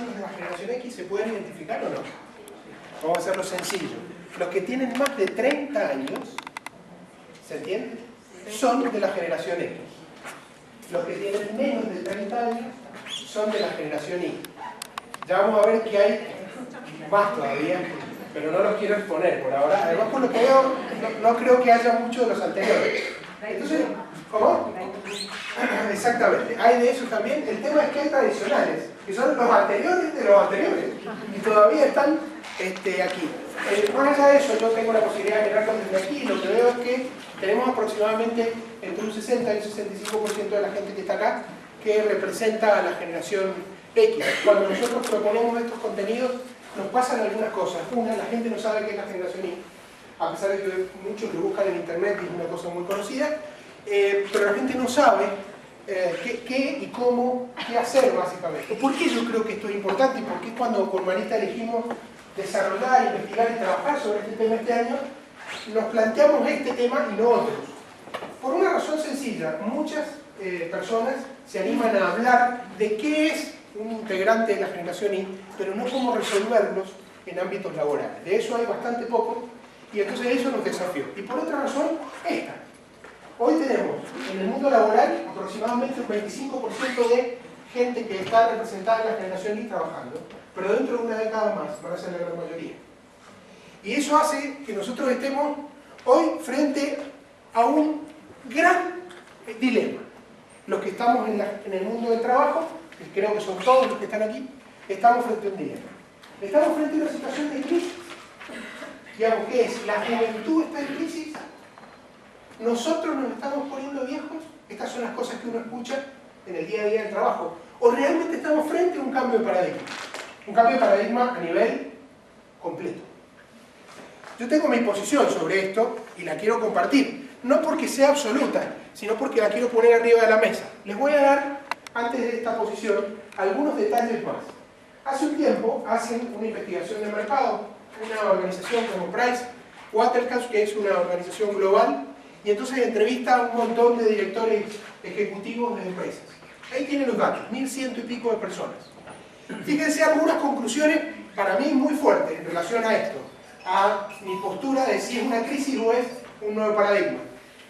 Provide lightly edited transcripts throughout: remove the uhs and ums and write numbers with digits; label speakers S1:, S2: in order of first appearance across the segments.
S1: miembros de la generación X se pueden identificar o no? Vamos a hacerlo sencillo. Los que tienen más de 30 años, ¿se entiende? Son de la generación X. Los que tienen menos de 30 años son de la generación Y. Ya vamos a ver que hay más todavía, pero no los quiero exponer por ahora. Además, por lo que veo, no creo que haya mucho de los anteriores. Entonces, ¿cómo? Exactamente, hay de esos también. El tema es que hay tradicionales, que son los anteriores de los anteriores, y todavía están aquí. Más allá de eso, yo tengo la posibilidad de mirarlo desde aquí, y lo que veo es que tenemos aproximadamente entre un 60 y un 65% de la gente que está acá que representa a la generación X. Cuando nosotros proponemos estos contenidos, nos pasan algunas cosas. Una, la gente no sabe qué es la generación Y, a pesar de que muchos lo buscan en internet y es una cosa muy conocida, pero la gente no sabe qué y cómo, qué hacer básicamente. ¿Por qué yo creo que esto es importante? Y por qué cuando con Marita elegimos desarrollar, investigar y trabajar sobre este tema este año, nos planteamos este tema y no otros. Por una razón sencilla, muchas personas se animan a hablar de qué es un integrante de la generación Y, pero no cómo resolverlos en ámbitos laborales. De eso hay bastante poco, y entonces eso nos desafió. Y por otra razón, esta. Hoy tenemos en el mundo laboral aproximadamente un 25% de gente que está representada en la generación Y trabajando, pero dentro de una década más van a ser la gran mayoría. Y eso hace que nosotros estemos hoy frente a un gran dilema. Los que estamos en el mundo del trabajo, que creo que son todos los que están aquí, estamos frente a un dilema. Estamos frente a una situación de crisis. Digamos, ¿qué es? La juventud está en crisis. Nosotros nos estamos poniendo viejos. Estas son las cosas que uno escucha en el día a día del trabajo. O realmente estamos frente a un cambio de paradigma. Un cambio de paradigma a nivel completo. Yo tengo mi posición sobre esto y la quiero compartir. No porque sea absoluta, sino porque la quiero poner arriba de la mesa. Les voy a dar, antes de esta posición, algunos detalles más. Hace un tiempo hacen una investigación de mercado, una organización como Price Waterhouse, que es una organización global, y entonces entrevista a un montón de directores ejecutivos de empresas. Ahí tienen los datos, 1100 y pico de personas. Fíjense algunas conclusiones para mí muy fuertes en relación a esto, a mi postura de si es una crisis o es un nuevo paradigma.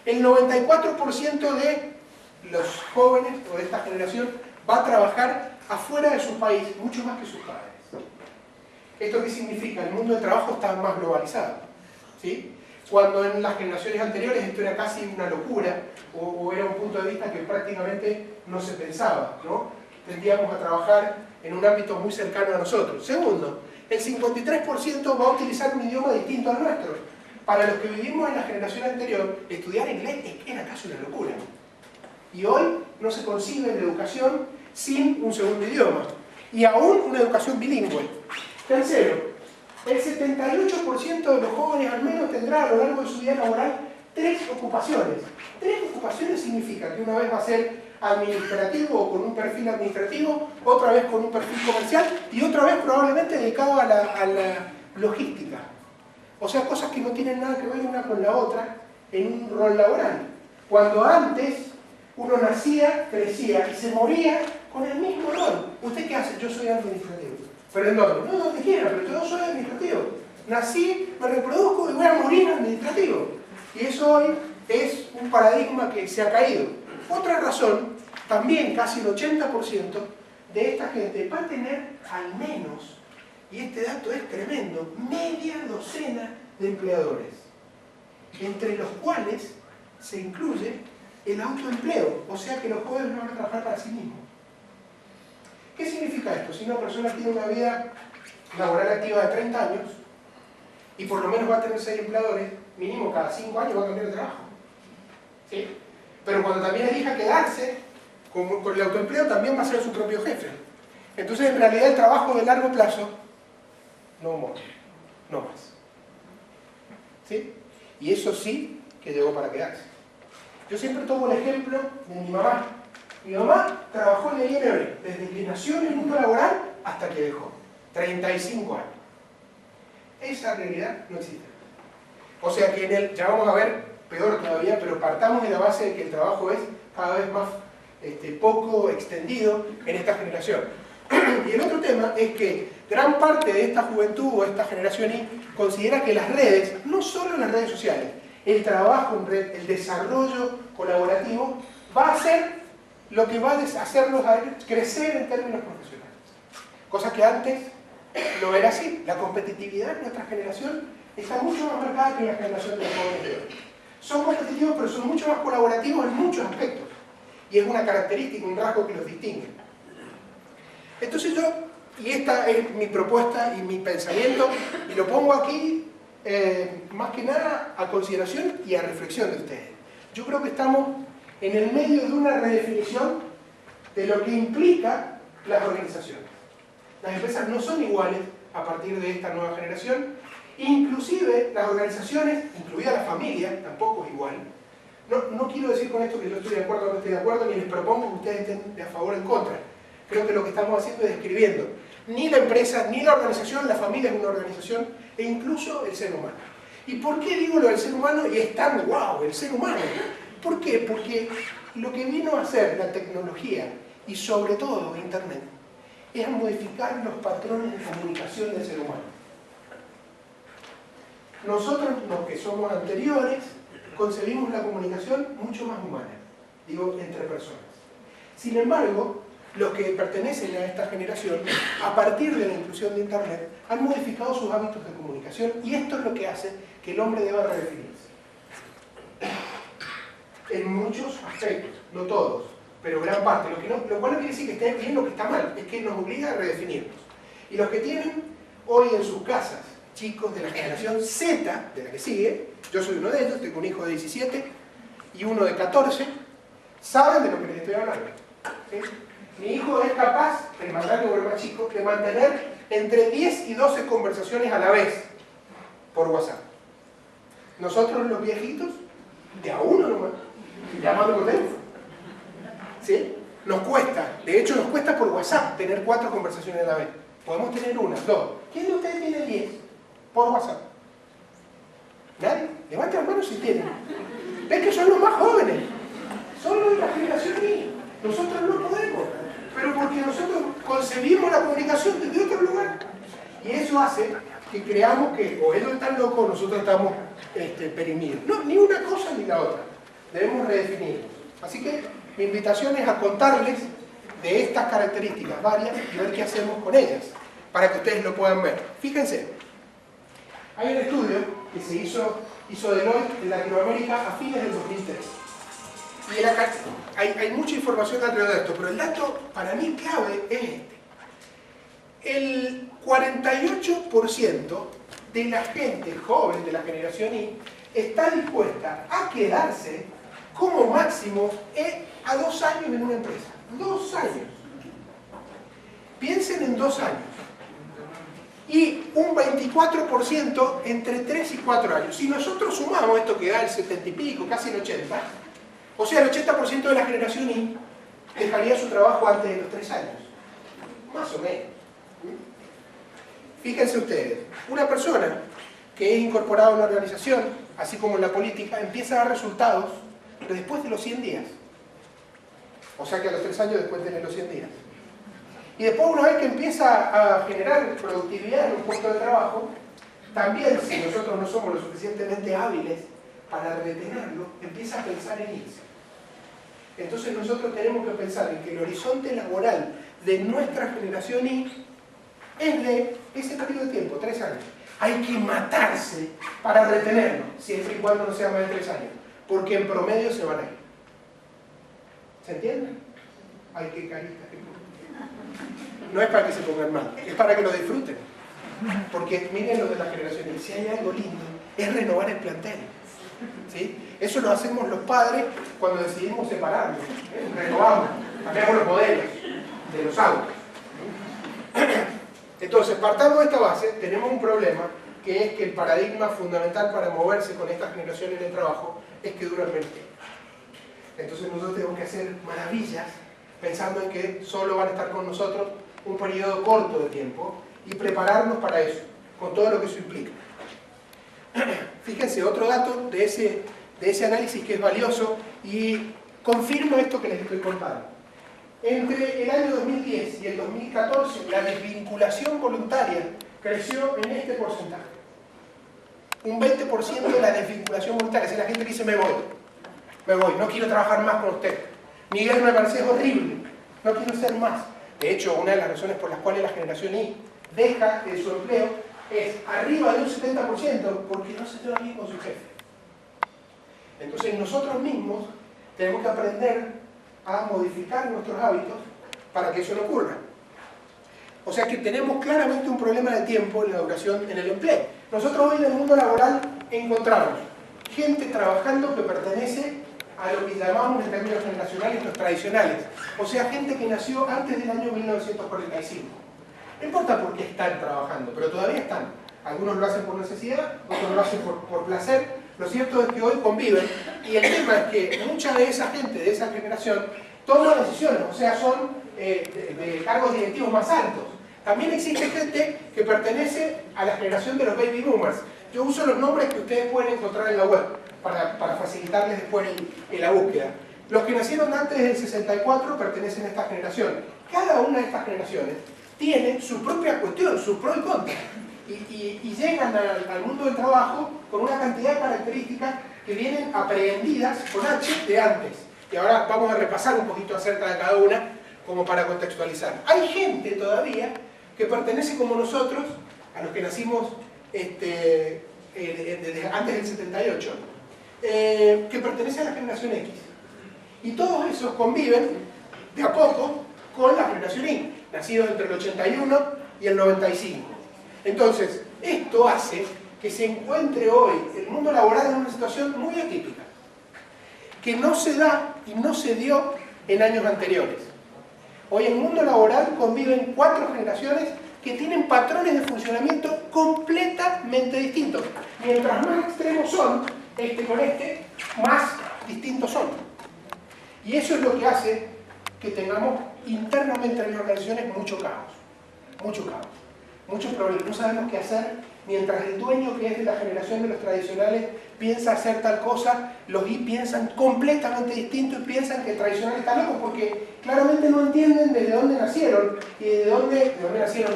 S1: El 94% de los jóvenes o de esta generación va a trabajar afuera de su país, mucho más que sus padres. ¿Esto qué significa? El mundo del trabajo está más globalizado, ¿sí? Cuando en las generaciones anteriores esto era casi una locura, o era un punto de vista que prácticamente no se pensaba, ¿no? Tendríamos a trabajar en un ámbito muy cercano a nosotros. Segundo, el 53% va a utilizar un idioma distinto al nuestro. Para los que vivimos en la generación anterior, estudiar inglés era casi una locura. Y hoy no se concibe la educación sin un segundo idioma. Y aún una educación bilingüe. Tercero, el 78% de los jóvenes al menos tendrá a lo largo de su vida laboral 3 ocupaciones. 3 ocupaciones significa que una vez va a ser administrativo o con un perfil administrativo, otra vez con un perfil comercial y otra vez probablemente dedicado a la logística. O sea, cosas que no tienen nada que ver una con la otra en un rol laboral. Cuando antes uno nacía, crecía y se moría con el mismo rol. ¿Usted qué hace? Yo soy administrativo. ¿Pero en dónde? No, donde quiera, pero yo soy administrativo. Nací, me reproduzco y voy a morir administrativo. Y eso hoy es un paradigma que se ha caído. Otra razón, también casi el 80% de esta gente va a tener al menos, y este dato es tremendo, media docena de empleadores, entre los cuales se incluye el autoempleo, o sea que los jóvenes no van a trabajar para sí mismos. ¿Qué significa esto? Si una persona tiene una vida laboral activa de 30 años y por lo menos va a tener 6 empleadores, mínimo cada 5 años va a cambiar de trabajo. ¿Sí? Pero cuando también elija quedarse con el autoempleo, también va a ser su propio jefe. Entonces, en realidad, el trabajo de largo plazo no muere, no más. ¿Sí? Y eso sí que llegó para quedarse. Yo siempre tomo el ejemplo de mi mamá. Mi mamá trabajó en el INB desde que nació en el mundo laboral hasta que dejó. 35 años. Esa realidad no existe. O sea que ya vamos a ver, peor todavía, pero partamos de la base de que el trabajo es cada vez más poco extendido en esta generación. Y el otro tema tema es que gran parte de esta juventud o esta generación Y considera que las redes, no solo las redes sociales, el trabajo en red, el desarrollo colaborativo, va a ser lo que va a hacerlos crecer en términos profesionales. Cosa que antes no era así. La competitividad en nuestra generación está mucho más marcada que en la generación de los jóvenes de hoy. Son competitivos, pero son mucho más colaborativos en muchos aspectos. Y es una característica, un rasgo que los distingue. Entonces y esta es mi propuesta y mi pensamiento, y lo pongo aquí más que nada a consideración y a reflexión de ustedes. Yo creo que estamos en el medio de una redefinición de lo que implica las organizaciones. Las empresas no son iguales a partir de esta nueva generación, inclusive las organizaciones, incluida la familia, tampoco es igual. No quiero decir con esto que yo estoy de acuerdo o no estoy de acuerdo, ni les propongo que ustedes estén de a favor o en contra. Creo que lo que estamos haciendo es describiendo. Ni la empresa, ni la organización, la familia es una organización, e incluso el ser humano. ¿Y por qué digo lo del ser humano? Y es tan guau, el ser humano. ¿Por qué? Porque lo que vino a hacer la tecnología, y sobre todo Internet, es a modificar los patrones de comunicación del ser humano. Nosotros, los que somos anteriores, concebimos la comunicación mucho más humana, digo, entre personas. Sin embargo, los que pertenecen a esta generación, a partir de la inclusión de Internet, han modificado sus hábitos de comunicación, y esto es lo que hace que el hombre deba redefinirse. En muchos aspectos, no todos, pero gran parte. Lo cual no quiere decir que esté bien o que está mal, es que nos obliga a redefinirnos. Y los que tienen hoy en sus casas chicos de la generación Z, de la que sigue, yo soy uno de ellos, tengo un hijo de 17 y uno de 14, saben de lo que les estoy hablando. ¿Sí? Mi hijo es capaz, el más grande o el más chico, de mantener entre 10 y 12 conversaciones a la vez por WhatsApp. Nosotros los viejitos, de a uno nomás, llamando por teléfono. ¿Sí? Nos cuesta, de hecho nos cuesta por WhatsApp tener 4 conversaciones a la vez. Podemos tener 1, 2. ¿Quién de ustedes tiene 10 por WhatsApp? ¿Nadie? Levanten las manos si tienen. ¿Ven que son los más jóvenes? Son los de la generación Y. Nosotros no podemos, pero porque nosotros concebimos la comunicación desde otro lugar. Y eso hace que creamos que o ellos están locos, nosotros estamos perimidos. No, ni una cosa ni la otra. Debemos redefinirnos. Así que mi invitación es a contarles de estas características varias y ver qué hacemos con ellas, para que ustedes lo puedan ver. Fíjense, hay un estudio que se hizo Deloitte en Latinoamérica a fines del 2003. Y hay mucha información alrededor de esto, pero el dato para mí clave es este. El 48% de la gente joven de la generación Y está dispuesta a quedarse como máximo a 2 años en una empresa. 2 años. Piensen en 2 años. Y un 24% entre 3 y 4 años. Si nosotros sumamos esto que da el 70 y pico, casi el 80, o sea, el 80% de la generación Y dejaría su trabajo antes de los 3 años. Más o menos. Fíjense ustedes, una persona que es incorporada a una organización, así como en la política, empieza a dar resultados después de los 100 días. O sea que a los 3 años después de los 100 días. Y después, una vez que empieza a generar productividad en un puesto de trabajo, también, si nosotros no somos lo suficientemente hábiles para retenerlo, empieza a pensar en irse. Entonces nosotros tenemos que pensar en que el horizonte laboral de nuestra generación Y es de ese periodo de tiempo, 3 años. Hay que matarse para retenerlo, siempre y cuando no sea más de 3 años, porque en promedio se van a ir. ¿Se entiende? Ay, qué carita. No es para que se pongan mal, es para que lo disfruten. Porque miren lo de la generación Y, si hay algo lindo, es renovar el plantel. ¿Sí? Eso lo hacemos los padres cuando decidimos separarnos. Renovamos, cambiamos los modelos de los autos. Entonces, partamos de esta base, tenemos un problema, que es que el paradigma fundamental para moverse con esta generación en el trabajo es que duran menos tiempo. Entonces nosotros tenemos que hacer maravillas pensando en que solo van a estar con nosotros un periodo corto de tiempo y prepararnos para eso, con todo lo que eso implica. Fíjense, otro dato de ese análisis que es valioso y confirma esto que les estoy contando. Entre el año 2010 y el 2014, la desvinculación voluntaria creció en este porcentaje. Un 20% de la desvinculación voluntaria. Si la gente dice, me voy, no quiero trabajar más con usted. Miguel me parece horrible, no quiero ser más. De hecho, una de las razones por las cuales la generación Y deja su empleo es arriba de un 70% porque no se lleva bien con su jefe. Entonces nosotros mismos tenemos que aprender a modificar nuestros hábitos para que eso no ocurra. O sea que tenemos claramente un problema de tiempo en la duración en el empleo. Nosotros hoy en el mundo laboral encontramos gente trabajando que pertenece a lo que llamamos en términos generacionales los tradicionales. O sea, gente que nació antes del año 1945. No importa por qué están trabajando, pero todavía están. Algunos lo hacen por necesidad, otros lo hacen por placer. Lo cierto es que hoy conviven y el tema es que mucha de esa gente, de esa generación, toma decisiones, o sea, son de cargos directivos más altos. También existe gente que pertenece a la generación de los baby boomers. Yo uso los nombres que ustedes pueden encontrar en la web para facilitarles después la búsqueda. Los que nacieron antes del 64 pertenecen a esta generación. Cada una de estas generaciones tiene su propia cuestión, su pro y contra. Y llegan al mundo del trabajo con una cantidad de características que vienen aprehendidas con H de antes. Y ahora vamos a repasar un poquito acerca de cada una, como para contextualizar. Hay gente todavía que pertenece como nosotros, a los que nacimos desde antes del 78, que pertenece a la generación X. Y todos esos conviven de a poco con la generación Y, nacidos entre el 81 y el 95. Entonces, esto hace que se encuentre hoy el mundo laboral en una situación muy atípica, que no se da y no se dio en años anteriores. Hoy en el mundo laboral conviven 4 generaciones que tienen patrones de funcionamiento completamente distintos. Mientras más extremos son, con más distintos son. Y eso es lo que hace que tengamos internamente en las organizaciones mucho caos, muchos problemas. No sabemos qué hacer, mientras el dueño, que es de la generación de los tradicionales, piensa hacer tal cosa, los Y piensan completamente distinto y piensan que el tradicional está loco porque claramente no entienden desde dónde nacieron y de dónde nacieron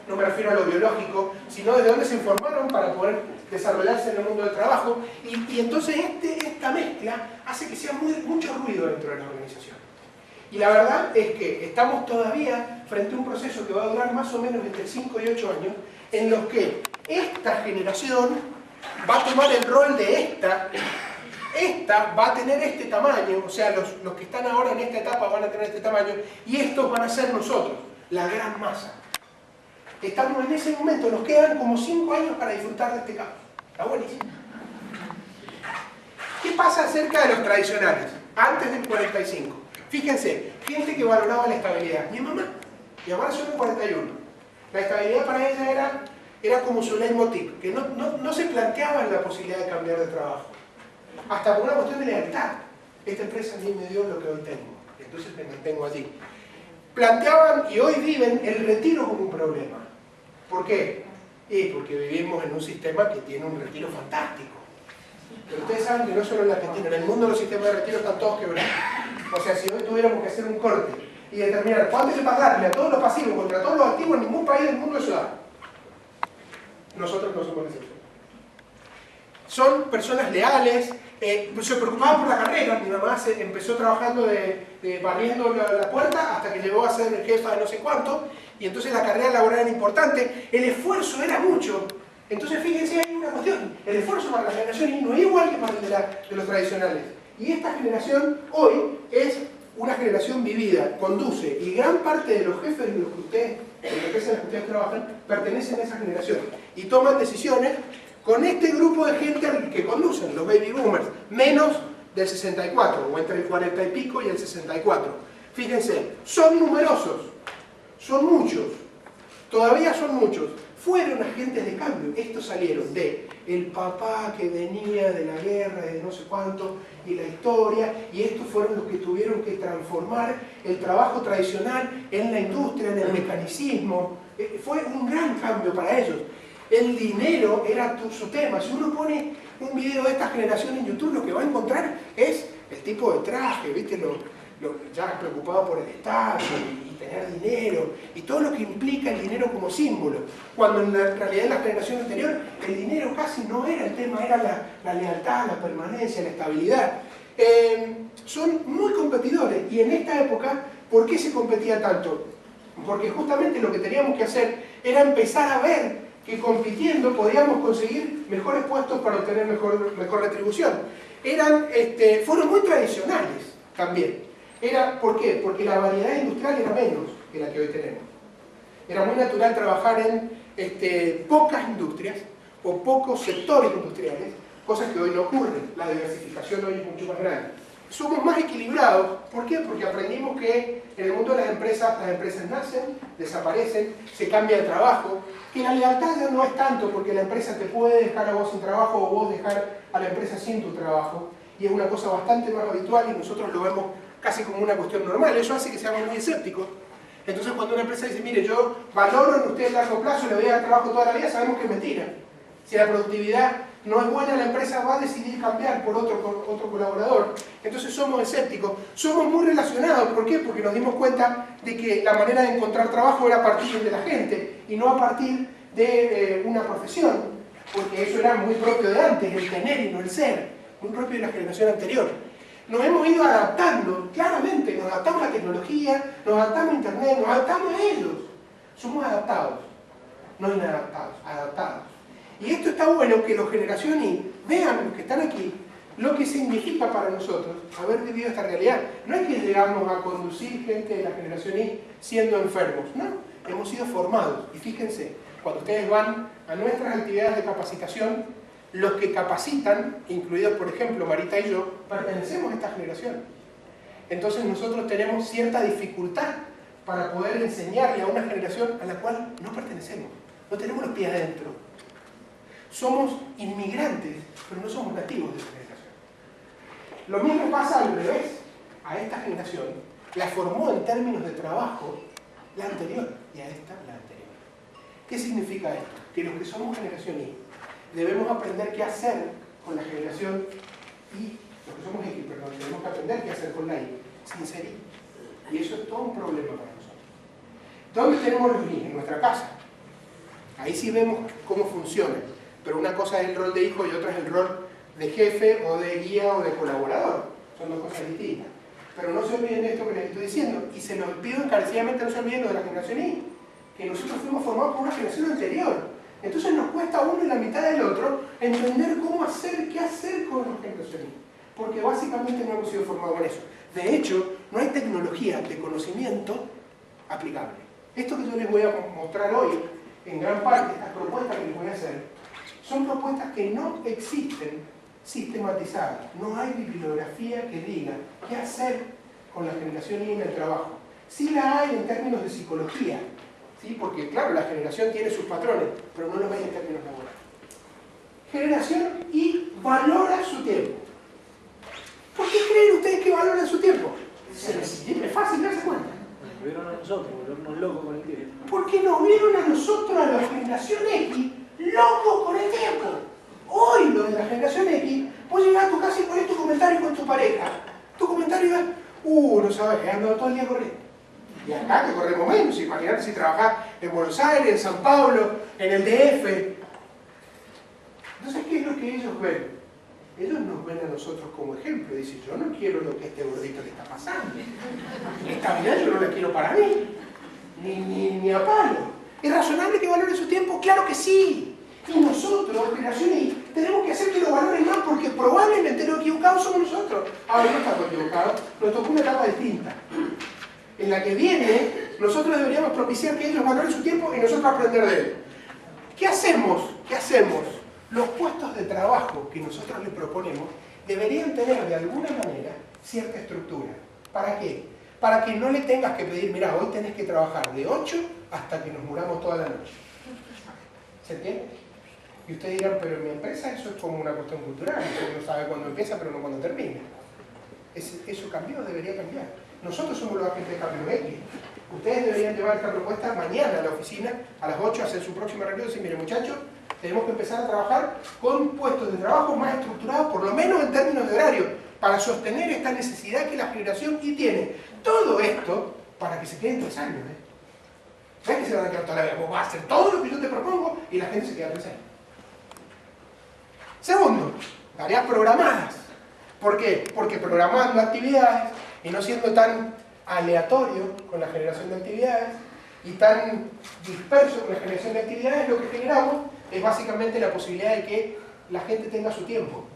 S1: no me refiero a lo biológico, sino de dónde se informaron para poder desarrollarse en el mundo del trabajo. Y entonces esta mezcla hace que sea mucho ruido dentro de la organización. Y la verdad es que estamos todavía frente a un proceso que va a durar más o menos entre 5 y 8 años, en los que esta generación va a tomar el rol de esta va a tener este tamaño, o sea, los que están ahora en esta etapa van a tener este tamaño, y estos van a ser nosotros, la gran masa. Estamos en ese momento, nos quedan como 5 años para disfrutar de este cambio. Está buenísimo. ¿Qué pasa acerca de los tradicionales? Antes del 45. Fíjense, gente que valoraba la estabilidad. Mi mamá nació en el 41. La estabilidad para ella era como su leitmotiv, que no se planteaba la posibilidad de cambiar de trabajo. Hasta por una cuestión de lealtad. Esta empresa a mí me dio lo que hoy tengo, entonces me mantengo allí. Planteaban y hoy viven el retiro como un problema. ¿Por qué? Porque vivimos en un sistema que tiene un retiro fantástico. Pero ustedes saben que no solo en la Argentina, en el mundo los sistemas de retiro están todos quebrados. O sea, si hoy tuviéramos que hacer un corte y determinar cuánto hay que pagarle a todos los pasivos contra todos los activos, en ningún país del mundo eso da. Nosotros no somos la excepción. Son personas leales, se preocupaban por la carrera. Mi mamá empezó trabajando barriendo la puerta hasta que llegó a ser jefa de no sé cuánto, y entonces la carrera laboral era importante, el esfuerzo era mucho. Entonces fíjense, hay una cuestión, el esfuerzo para la generación Y no es igual que para el de los tradicionales. Y esta generación hoy es una generación vivida, conduce, y gran parte de los jefes de los que ustedes, trabajan, pertenecen a esa generación. Y toman decisiones con este grupo de gente al que conducen, los baby boomers, menos del 64, o entre el 40 y pico y el 64. Fíjense, son numerosos, son muchos, todavía son muchos. Fueron agentes de cambio. Estos salieron de el papá que venía de la guerra, de no sé cuánto, y la historia, y estos fueron los que tuvieron que transformar el trabajo tradicional en la industria, en el mecanicismo. Fue un gran cambio para ellos. El dinero era su tema. Si uno pone un video de esta generación en YouTube, lo que va a encontrar es el tipo de traje, ¿viste? ya preocupado por el Estado y tener dinero, y todo lo que implica el dinero como símbolo, cuando en la realidad en la generación anterior el dinero casi no era el tema, era la lealtad, la permanencia, la estabilidad. Son muy competidores, y en esta época, ¿por qué se competía tanto? Porque justamente lo que teníamos que hacer era empezar a ver que compitiendo podíamos conseguir mejores puestos para obtener mejor retribución. Fueron muy tradicionales también. ¿Por qué? Porque la variedad industrial era menos que la que hoy tenemos. Era muy natural trabajar en pocas industrias o pocos sectores industriales, cosas que hoy no ocurren. La diversificación hoy es mucho más grande. Somos más equilibrados. ¿Por qué? Porque aprendimos que en el mundo de las empresas nacen, desaparecen, se cambia de trabajo, que la lealtad ya no es tanto porque la empresa te puede dejar a vos sin trabajo o vos dejar a la empresa sin tu trabajo, y es una cosa bastante más habitual y nosotros lo vemos casi como una cuestión normal. Eso hace que seamos muy escépticos. Entonces cuando una empresa dice, mire, yo valoro en usted a largo plazo y le voy a dar trabajo toda la vida, sabemos que es mentira. Si la productividad no es buena, la empresa va a decidir cambiar por otro colaborador. Entonces somos escépticos, somos muy relacionados. ¿Por qué? Porque nos dimos cuenta de que la manera de encontrar trabajo era a partir de la gente y no a partir de una profesión, porque eso era muy propio de antes, el tener y no el ser, muy propio de la generación anterior. Nos hemos ido adaptando, claramente, nos adaptamos a la tecnología, nos adaptamos a internet, nos adaptamos a ellos. Somos adaptados, no inadaptados, adaptados. Y esto está bueno que los generación Y vean, los que están aquí, lo que significa para nosotros haber vivido esta realidad. No es que llegamos a conducir gente de la generación Y siendo enfermos, no, hemos sido formados. Y fíjense, cuando ustedes van a nuestras actividades de capacitación, los que capacitan, incluidos por ejemplo Marita y yo, pertenecemos a esta generación. Entonces nosotros tenemos cierta dificultad para poder enseñarle a una generación a la cual no pertenecemos. No tenemos los pies adentro. Somos inmigrantes, pero no somos nativos de esa generación. Lo mismo pasa al revés. A esta generación la formó en términos de trabajo la anterior, y a esta la anterior. ¿Qué significa esto? Que los que somos generación Y debemos aprender qué hacer con la generación Y, los que somos X, perdón, tenemos que aprender qué hacer con la Y, sin ser Y. Y eso es todo un problema para nosotros. ¿Dónde tenemos los Y? En nuestra casa. Ahí sí vemos cómo funciona. Pero una cosa es el rol de hijo y otra es el rol de jefe o de guía o de colaborador. Son dos cosas distintas. Pero no se olviden de esto que les estoy diciendo. Y se los pido encarecidamente, no se olviden de la generación Y. Que nosotros fuimos formados por una generación anterior. Entonces nos cuesta uno y la mitad del otro entender cómo hacer, qué hacer con la generación Y. Porque básicamente no hemos sido formados en eso. De hecho, no hay tecnología de conocimiento aplicable. Esto que yo les voy a mostrar hoy, en gran parte, estas propuestas que les voy a hacer, son propuestas que no existen sistematizadas. No hay bibliografía que diga qué hacer con la generación Y en el trabajo. Sí la hay en términos de psicología, ¿sí? Porque claro, la generación tiene sus patrones, pero no los hay en términos laborales. Generación Y valora su tiempo. ¿Por qué creen ustedes que valora su tiempo? Es fácil darse cuenta.
S2: Nos vieron a nosotros, volvernos locos con el tiempo.
S1: Porque nos vieron a nosotros, a la generación X, locos con el tiempo. Hoy, lo de la generación X, vos llegás a tu casa y pones tu comentario con tu pareja. Tu comentario es, no sabes, he andado todo el día corriendo. Y acá que corremos menos, imagínate si trabajás en Buenos Aires, en San Pablo, en el DF. Entonces, ¿qué es lo que ellos ven? Ellos nos ven a nosotros como ejemplo. Dicen, yo no quiero lo que a este gordito le está pasando. Esta vida yo no la quiero para mí. Ni a palo. ¿Es razonable que valore su tiempo? ¡Claro que sí! Y nosotros, generación Y, tenemos que hacer que lo valoren más porque probablemente los equivocados somos nosotros. Ahora no estamos equivocados, nos tocó una etapa distinta. En la que viene, nosotros deberíamos propiciar que ellos valoren su tiempo y nosotros aprender de él. ¿Qué hacemos? ¿Qué hacemos? Los puestos de trabajo que nosotros les proponemos deberían tener de alguna manera cierta estructura. ¿Para qué? Para que no le tengas que pedir, mira, hoy tenés que trabajar de 8 hasta que nos muramos toda la noche. ¿Se entiende? Y ustedes dirán, pero en mi empresa eso es como una cuestión cultural, uno sabe cuándo empieza pero no cuándo termina. Eso cambió, debería cambiar. Nosotros somos los agentes de cambio X. Ustedes deberían llevar esta propuesta mañana a la oficina, a las 8, hacer su próxima reunión y decir, mire muchachos, tenemos que empezar a trabajar con puestos de trabajo más estructurados, por lo menos en términos de horario, para sostener esta necesidad que la generación Y tiene. Todo esto para que se queden 3 años. No es que se van a quedar toda la vida, vos vas a hacer todo lo que yo te propongo y la gente se queda 3 años. Segundo, tareas programadas. ¿Por qué? Porque programando actividades y no siendo tan aleatorio con la generación de actividades y tan disperso con la generación de actividades, lo que generamos es básicamente la posibilidad de que la gente tenga su tiempo.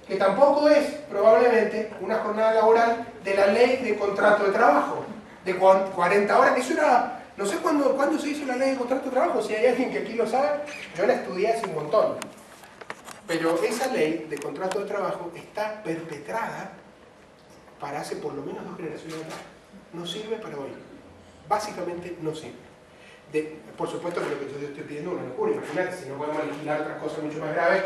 S1: Que tampoco es, probablemente, una jornada laboral de la ley de contrato de trabajo, de 40 horas. Eso era, no sé cuándo se hizo la ley de contrato de trabajo, si hay alguien que aquí lo sabe, yo la estudié hace un montón. Pero esa ley de contrato de trabajo está perpetrada para hace por lo menos 2 generaciones atrás. No sirve para hoy. Básicamente no sirve. Por supuesto que lo que yo estoy pidiendo es una locura. Imagínate, si no podemos legislar otras cosas mucho más graves,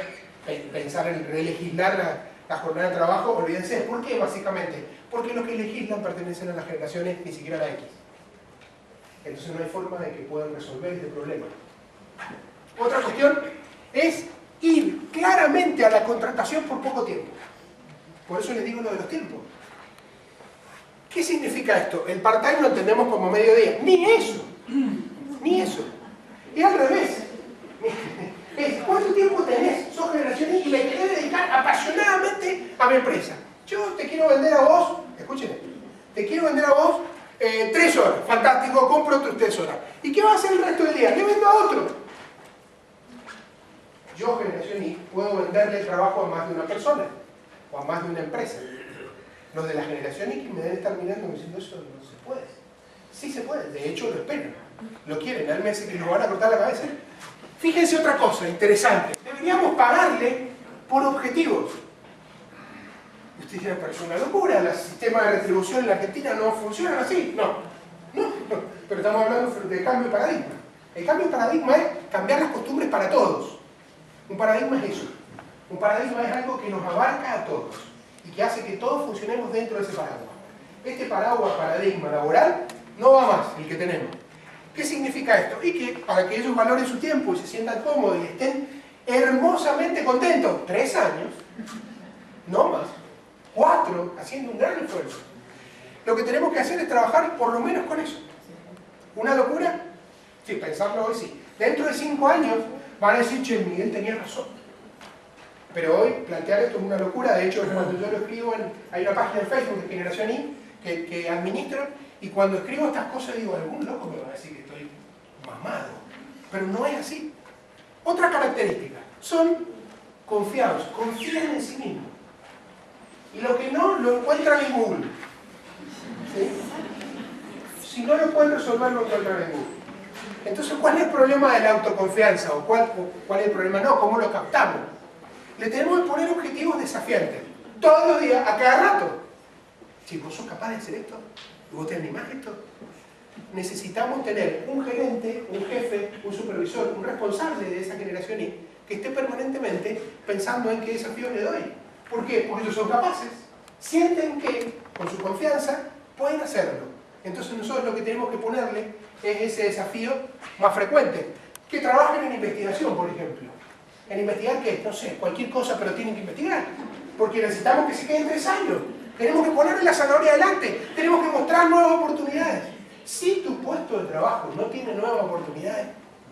S1: pensar en relegislar la jornada de trabajo, olvídense. ¿Por qué? Básicamente, porque los que legislan pertenecen a las generaciones ni siquiera a la X. Entonces no hay forma de que puedan resolver este problema. Otra cuestión es ir claramente a la contratación por poco tiempo. Por eso les digo lo de los tiempos. ¿Qué significa esto? El part-time lo entendemos como mediodía. Ni eso. Ni eso. Y al revés. ¿Cuánto tiempo tenés? Sos generación Y le querés dedicar apasionadamente a mi empresa. Yo te quiero vender a vos, escúchenme, te quiero vender a vos 3 horas. Fantástico, compro tus 3 horas. ¿Y qué vas a hacer el resto del día? Le vendo a otro. Yo, generación Y, puedo venderle el trabajo a más de una persona o a más de una empresa. Los de la generación X me deben estar mirando diciendo eso no se puede. Sí se puede, de hecho lo esperan. Lo quieren, al mes que nos van a cortar la cabeza. Fíjense otra cosa interesante. Deberíamos pagarle por objetivos. Ustedes dirán, pero es una locura, el sistema de retribución en la Argentina no funciona así. No, pero estamos hablando de cambio de paradigma. El cambio de paradigma es cambiar las costumbres para todos. Un paradigma es eso. Un paradigma es algo que nos abarca a todos y que hace que todos funcionemos dentro de ese paraguas. Este paradigma laboral no va más, el que tenemos. ¿Qué significa esto? Y que para que ellos valoren su tiempo y se sientan cómodos y estén hermosamente contentos, 3 años, no más, 4, haciendo un gran esfuerzo. Lo que tenemos que hacer es trabajar por lo menos con eso. ¿Una locura? Sí, pensarlo hoy sí. Dentro de 5 años van a decir, che, Miguel tenía razón. Pero hoy plantear esto es una locura. De hecho, cuando yo lo escribo, hay una página de Facebook de Generación Y que administro, y cuando escribo estas cosas digo, algún loco me va a decir que estoy mamado. Pero no es así. Otra característica, son confiados, confían en sí mismos. Y lo que no, lo encuentran en Google. ¿Sí? Si no lo pueden resolver, lo encuentran en Google. Entonces, ¿cuál es el problema de la autoconfianza? ¿O cuál es el problema? No, ¿cómo lo captamos? Le tenemos que poner objetivos desafiantes. Todos los días, a cada rato. Si vos sos capaz de hacer esto, y vos te animás a esto, necesitamos tener un gerente, un jefe, un supervisor, un responsable de esa generación Y, que esté permanentemente pensando en qué desafíos le doy. ¿Por qué? Porque ellos son capaces, sienten que, con su confianza, pueden hacerlo. Entonces nosotros lo que tenemos que ponerle es ese desafío más frecuente. Que trabajen en investigación, por ejemplo. En investigar, ¿qué? No sé, cualquier cosa, pero tienen que investigar. Porque necesitamos que se queden 3 años. Tenemos que ponerle la zanahoria adelante. Tenemos que mostrar nuevas oportunidades. Si tu puesto de trabajo no tiene nuevas oportunidades,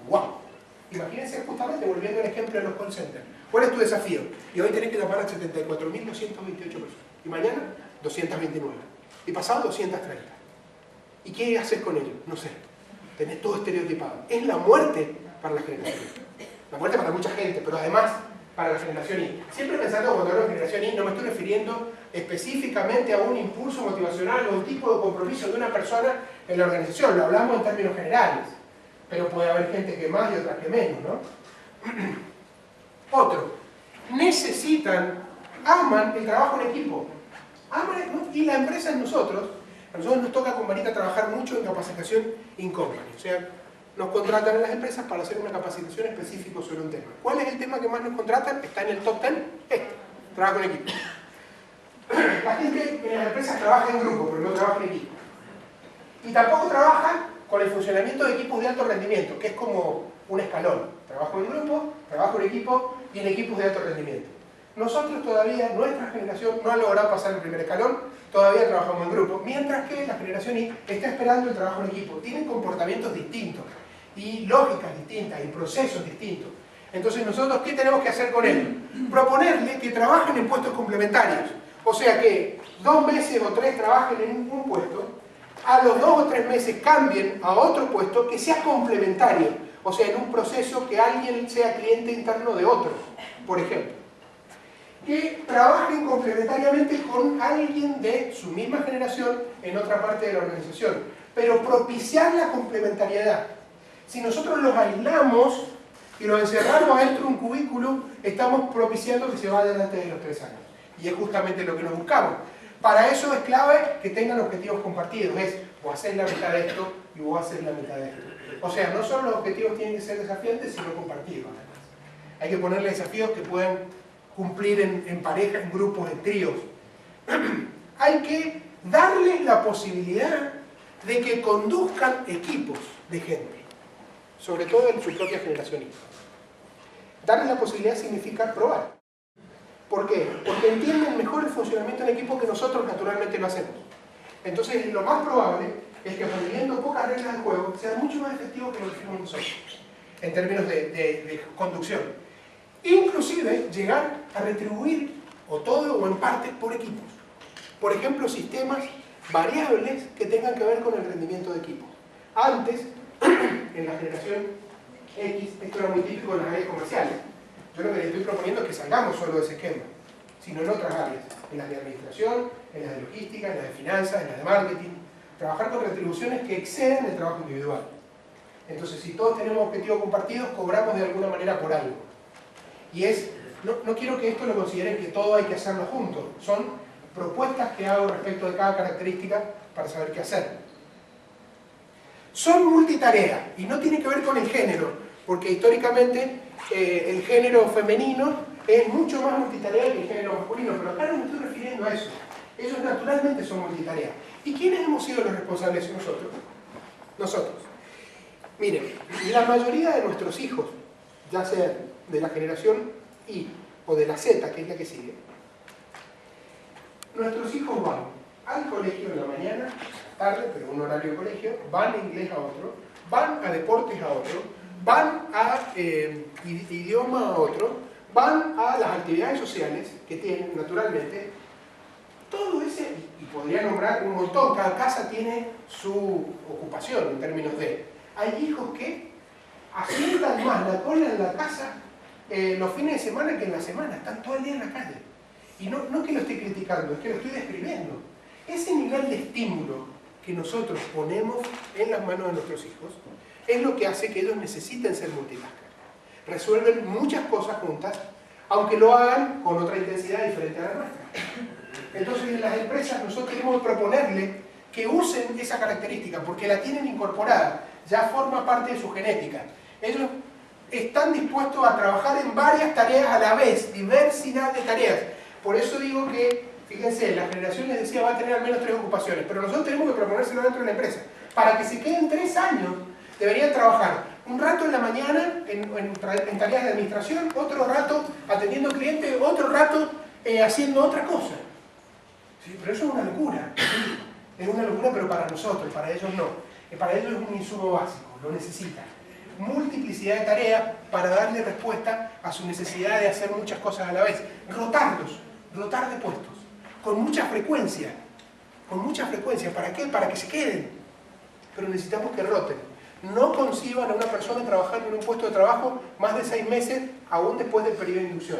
S1: ¡guau! Imagínense justamente, volviendo al ejemplo de los call centers. ¿Cuál es tu desafío? Y hoy tenés que llamar a 74.228 personas. Y mañana, 229. Y pasado, 230. ¿Y qué haces con ellos? No sé. Tenés todo estereotipado. Es la muerte para la generación Y. La muerte para mucha gente, pero además para la generación Y. Siempre pensando cuando hablo de generación Y, no me estoy refiriendo específicamente a un impulso motivacional o un tipo de compromiso de una persona en la organización. Lo hablamos en términos generales. Pero puede haber gente que más y otras que menos, ¿no? Otro. Necesitan, aman el trabajo en equipo. Aman, ¿no? Y la empresa en nosotros. A nosotros nos toca con Marita trabajar mucho en capacitación in company. O sea, nos contratan en las empresas para hacer una capacitación específica sobre un tema. ¿Cuál es el tema que más nos contratan? Está en el top 10. Trabajo en equipo. La gente en las empresas trabaja en grupo, pero no trabaja en equipo. Y tampoco trabaja con el funcionamiento de equipos de alto rendimiento, que es como un escalón. Trabajo en grupo, trabajo en equipo y en equipos de alto rendimiento. Nosotros todavía, nuestra generación, no ha logrado pasar el primer escalón, todavía trabajamos en grupo, mientras que la generación Y está esperando el trabajo en equipo. Tienen comportamientos distintos, y lógicas distintas, y procesos distintos. Entonces nosotros, ¿qué tenemos que hacer con él? Proponerle que trabajen en puestos complementarios. O sea que 2 meses o 3 trabajen en un puesto, a los 2 o 3 meses cambien a otro puesto que sea complementario. O sea, en un proceso que alguien sea cliente interno de otro, por ejemplo. Que trabajen complementariamente con alguien de su misma generación en otra parte de la organización. Pero propiciar la complementariedad. Si nosotros los aislamos y los encerramos dentro de un cubículo, estamos propiciando que se vayan antes de los 3 años. Y es justamente lo que nos buscamos. Para eso es clave que tengan objetivos compartidos. Es, vos haces la mitad de esto y vos haces la mitad de esto. O sea, no solo los objetivos tienen que ser desafiantes, sino compartidos. Hay que ponerle desafíos que puedan cumplir en pareja, en grupos, en tríos. Hay que darles la posibilidad de que conduzcan equipos de gente, sobre todo en su propia generación. Darles la posibilidad significa probar. ¿Por qué? Porque entienden mejor el funcionamiento en equipo que nosotros naturalmente lo hacemos. Entonces, lo más probable es que aprendiendo pocas reglas del juego sea mucho más efectivo que lo que hicimos nosotros, en términos de conducción. Inclusive, llegar a retribuir, o todo o en parte, por equipos. Por ejemplo, sistemas variables que tengan que ver con el rendimiento de equipo. Antes, en la generación X, esto era muy típico en las áreas comerciales. Yo lo que les estoy proponiendo es que salgamos solo de ese esquema, sino en otras áreas, en las de administración, en las de logística, en las de finanzas, en las de marketing. Trabajar con retribuciones que excedan el trabajo individual. Entonces, si todos tenemos objetivos compartidos, cobramos de alguna manera por algo. Y es, no quiero que esto lo consideren que todo hay que hacerlo juntos. Son propuestas que hago respecto de cada característica para saber qué hacer. Son multitarea y no tiene que ver con el género, porque históricamente el género femenino es mucho más multitarea que el género masculino, pero acá no me estoy refiriendo a eso. Ellos naturalmente son multitarea. ¿Y quiénes hemos sido los responsables? Nosotros. Nosotros. Miren, la mayoría de nuestros hijos, ya sea de la generación Y o de la Z, que es la que sigue, nuestros hijos van al colegio en la mañana, tarde, pero un horario de colegio, van a inglés a otro, van a deportes a otro, van a idioma a otro, van a las actividades sociales que tienen naturalmente. Todo ese, y podría nombrar un montón, cada casa tiene su ocupación en términos de... Hay hijos que asientan más la cola en la casa los fines de semana que en la semana, están todo el día en la calle. Y no que lo esté criticando, es que lo estoy describiendo. Ese nivel de estímulo que nosotros ponemos en las manos de nuestros hijos es lo que hace que ellos necesiten ser multitasker. Resuelven muchas cosas juntas, aunque lo hagan con otra intensidad diferente a la nuestra. Entonces, en las empresas nosotros queremos proponerle que usen esa característica, porque la tienen incorporada, ya forma parte de su genética. Ellos están dispuestos a trabajar en varias tareas a la vez, diversidad de tareas. Por eso digo que, fíjense, la generación les decía va a tener al menos 3 ocupaciones, pero nosotros tenemos que proponérselo dentro de la empresa. Para que se queden 3 años, deberían trabajar un rato en la mañana en tareas de administración, otro rato atendiendo clientes, otro rato haciendo otra cosa. Sí, pero eso es una locura. Es una locura, pero para nosotros, para ellos no. Para ellos es un insumo básico, lo necesitan. Multiplicidad de tareas para darle respuesta a su necesidad de hacer muchas cosas a la vez. Rotarlos, rotar de puestos, con mucha frecuencia. Con mucha frecuencia. ¿Para qué? Para que se queden. Pero necesitamos que roten. No conciban a una persona trabajando en un puesto de trabajo más de 6 meses, aún después del periodo de inducción.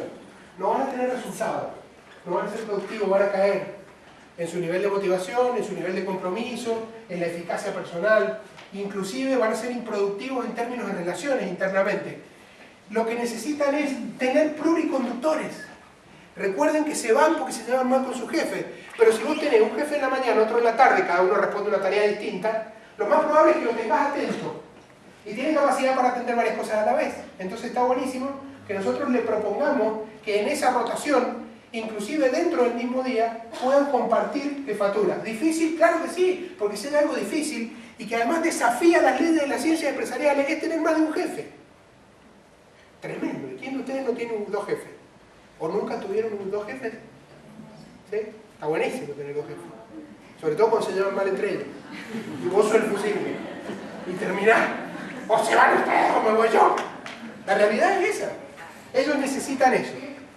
S1: No van a tener resultados, no van a ser productivos, van a caer en su nivel de motivación, en su nivel de compromiso, en la eficacia personal. Inclusive van a ser improductivos en términos de relaciones internamente. Lo que necesitan es tener pluriconductores. Recuerden que se van porque se llevan mal con su jefe, pero si vos tenés un jefe en la mañana, otro en la tarde, cada uno responde una tarea distinta, lo más probable es que lo tengas atento y tiene capacidad para atender varias cosas a la vez. Entonces está buenísimo que nosotros le propongamos que en esa rotación, inclusive dentro del mismo día, puedan compartir jefaturas. ¿Difícil? Claro que sí, porque si hay algo difícil y que además desafía las leyes de las ciencias empresariales, es tener más de un jefe. Tremendo. ¿Y quién de ustedes no tiene 2 jefes? ¿O nunca tuvieron dos jefes? ¿Sí? Está buenísimo tener dos jefes. Sobre todo cuando se llevan mal entre ellos. Y vos sos el fusible. Y terminás. O se van ustedes o me voy yo. La realidad es esa. Ellos necesitan eso.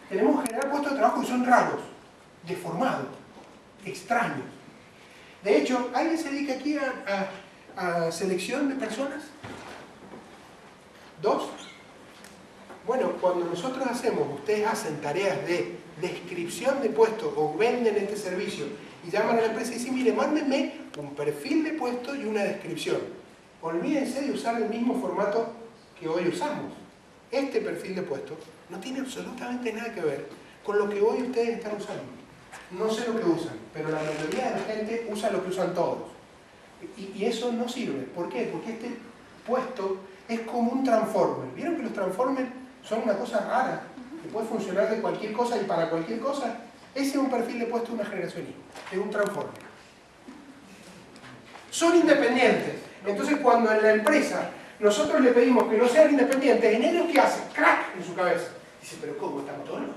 S1: Tenemos que generar puestos de trabajo que son raros, deformados, extraños. De hecho, ¿alguien se dedica aquí a selección de personas? ¿Dos? Bueno, cuando nosotros ustedes hacen tareas de descripción de puestos o venden este servicio y llaman a la empresa y dicen, mire, mándenme un perfil de puesto y una descripción. Olvídense de usar el mismo formato que hoy usamos. Este perfil de puesto no tiene absolutamente nada que ver con lo que hoy ustedes están usando. No sé lo que usan, pero la mayoría de la gente usa lo que usan todos. Y eso no sirve. ¿Por qué? Porque este puesto es como un transformer. ¿Vieron que los transformers son una cosa rara? Que puede funcionar de cualquier cosa y para cualquier cosa. Ese es un perfil de puesto de una generación Y. Es un transformer. Son independientes. Entonces cuando en la empresa nosotros le pedimos que no sean independientes, en ellos ¿qué hace? ¡Crack! En su cabeza. Dice, pero ¿cómo? Estamos todos locos.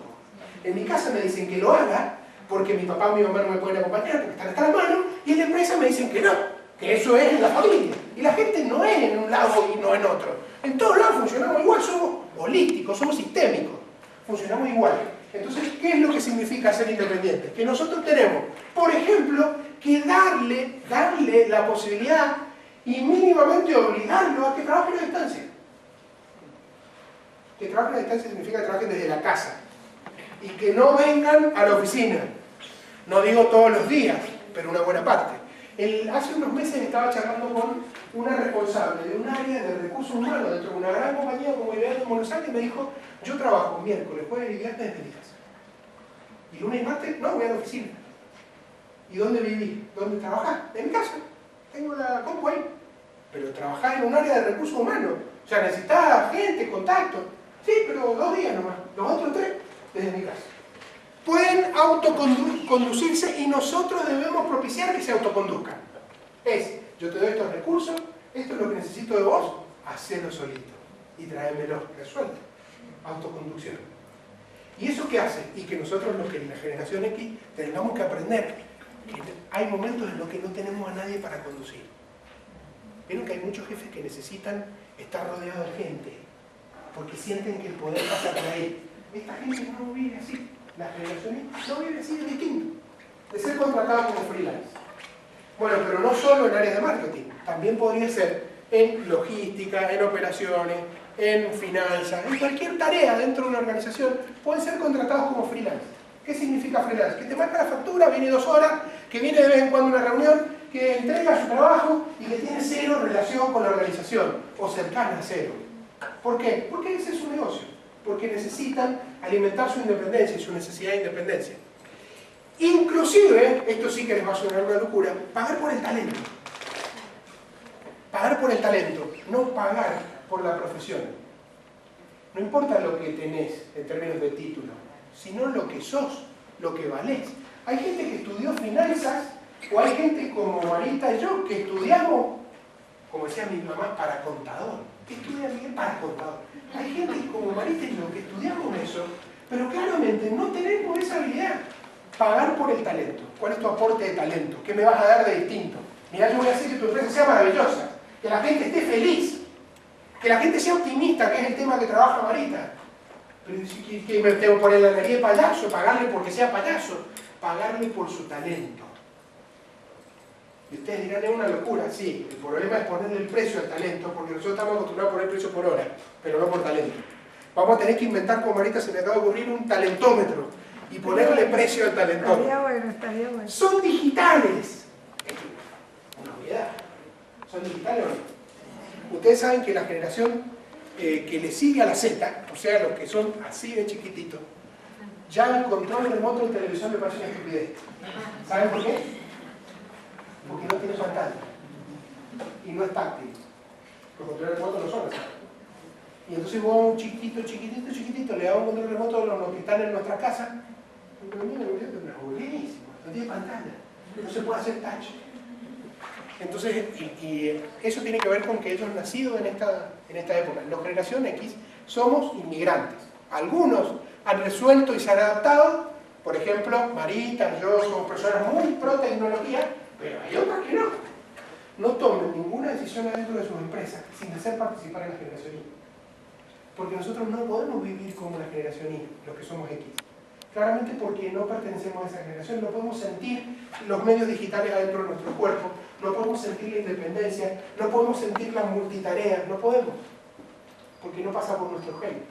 S1: En mi casa me dicen que lo haga porque mi papá o mi mamá no me pueden acompañar porque están hasta la mano, y en la empresa me dicen que no, que eso es en la familia. Y la gente no es en un lado y no en otro. En todos lados funcionamos igual, somos holísticos, somos sistémicos. Funcionamos igual. Entonces, ¿qué es lo que significa ser independientes? Que nosotros tenemos, por ejemplo, que darle la posibilidad y mínimamente obligarlo a que trabajen a distancia. Que trabajen a distancia significa que trabajen desde la casa. Y que no vengan a la oficina. No digo todos los días, pero una buena parte. Hace unos meses estaba charlando con una responsable de un área de recursos humanos dentro de una gran compañía como IBM en Buenos Aires y me dijo, yo trabajo miércoles, jueves y viernes desde mi casa. Y lunes y martes, no, voy a la oficina. ¿Y dónde viví? ¿Dónde trabajás? En mi casa. Tengo la compu ahí. Pero trabajar en un área de recursos humanos. O sea, necesitaba gente, contacto. Sí, pero 2 días nomás. Los otros 3, desde mi casa. Pueden autoconducirse y nosotros debemos propiciar que se autoconduzcan. Yo te doy estos recursos, esto es lo que necesito de vos, hacelo solito y tráemelo resuelto. Autoconducción. ¿Y eso qué hace? Y que nosotros, los que en la generación X, tengamos que aprender que hay momentos en los que no tenemos a nadie para conducir. Vieron que hay muchos jefes que necesitan estar rodeados de gente, porque sienten que el poder pasa por ahí. Esta gente no vive así. La generación X no vive así, de distinto. De ser contratado como freelance. Bueno, pero no solo en áreas de marketing. También podría ser en logística, en operaciones, en finanzas, en cualquier tarea dentro de una organización. Pueden ser contratados como freelance. ¿Qué significa freelance? Que te marca la factura, viene 2 horas, que viene de vez en cuando a una reunión, que entrega su trabajo y que tiene 0 relación con la organización, o cercana a 0. ¿Por qué? Porque ese es su negocio. Porque necesitan alimentar su independencia y su necesidad de independencia. Inclusive, esto sí que les va a sonar una locura, pagar por el talento. Pagar por el talento, no pagar por la profesión. No importa lo que tenés en términos de título, sino lo que sos, lo que valés. Hay gente que estudió finanzas, o hay gente como Marita y yo, que estudiamos, como decía mi mamá, para contador. ¿Qué estudia bien para contador? Hay gente como Marita y yo que estudiamos eso, pero claramente no tenemos esa habilidad. Pagar por el talento. ¿Cuál es tu aporte de talento? ¿Qué me vas a dar de distinto? Mirá, yo voy a hacer que tu empresa sea maravillosa, que la gente esté feliz, que la gente sea optimista, que es el tema que trabaja Marita. Pero que me tengo que poner la nariz de payaso, pagarle porque sea payaso, pagarle por su talento. Y ustedes dirán, es una locura, sí, el problema es ponerle el precio al talento, porque nosotros estamos acostumbrados a poner precio por hora, pero no por talento. Vamos a tener que inventar, como Marita se me acaba de ocurrir, un talentómetro y ponerle precio al talentómetro.
S3: Estaría bueno.
S1: Son digitales. Una obviedad. ¿Son digitales o no? Ustedes saben que la generación que le sigue a la Z, o sea, los que son así de chiquititos, ya el control remoto en televisión me parece una estupidez. ¿Saben por qué? Porque no tiene pantalla y no es táctil. Los controles remotos no son así. Y entonces vos a un chiquitito le das un control remoto a los que están en nuestra casa, pero mira, es aburridísimo, no tiene pantalla, no se puede hacer touch. Entonces, y eso tiene que ver con que ellos han nacido en esta época. La generación X somos inmigrantes. Algunos han resuelto y se han adaptado, por ejemplo, Marita, yo, somos personas muy pro tecnología, pero hay otras que no. No tomen ninguna decisión adentro de sus empresas sin hacer participar en la generación Y. Porque nosotros no podemos vivir como la generación Y, los que somos X. Claramente porque no pertenecemos a esa generación, no podemos sentir los medios digitales adentro de nuestro cuerpo, no podemos sentir la independencia, no podemos sentir las multitareas, no podemos, porque no pasa por nuestro gen.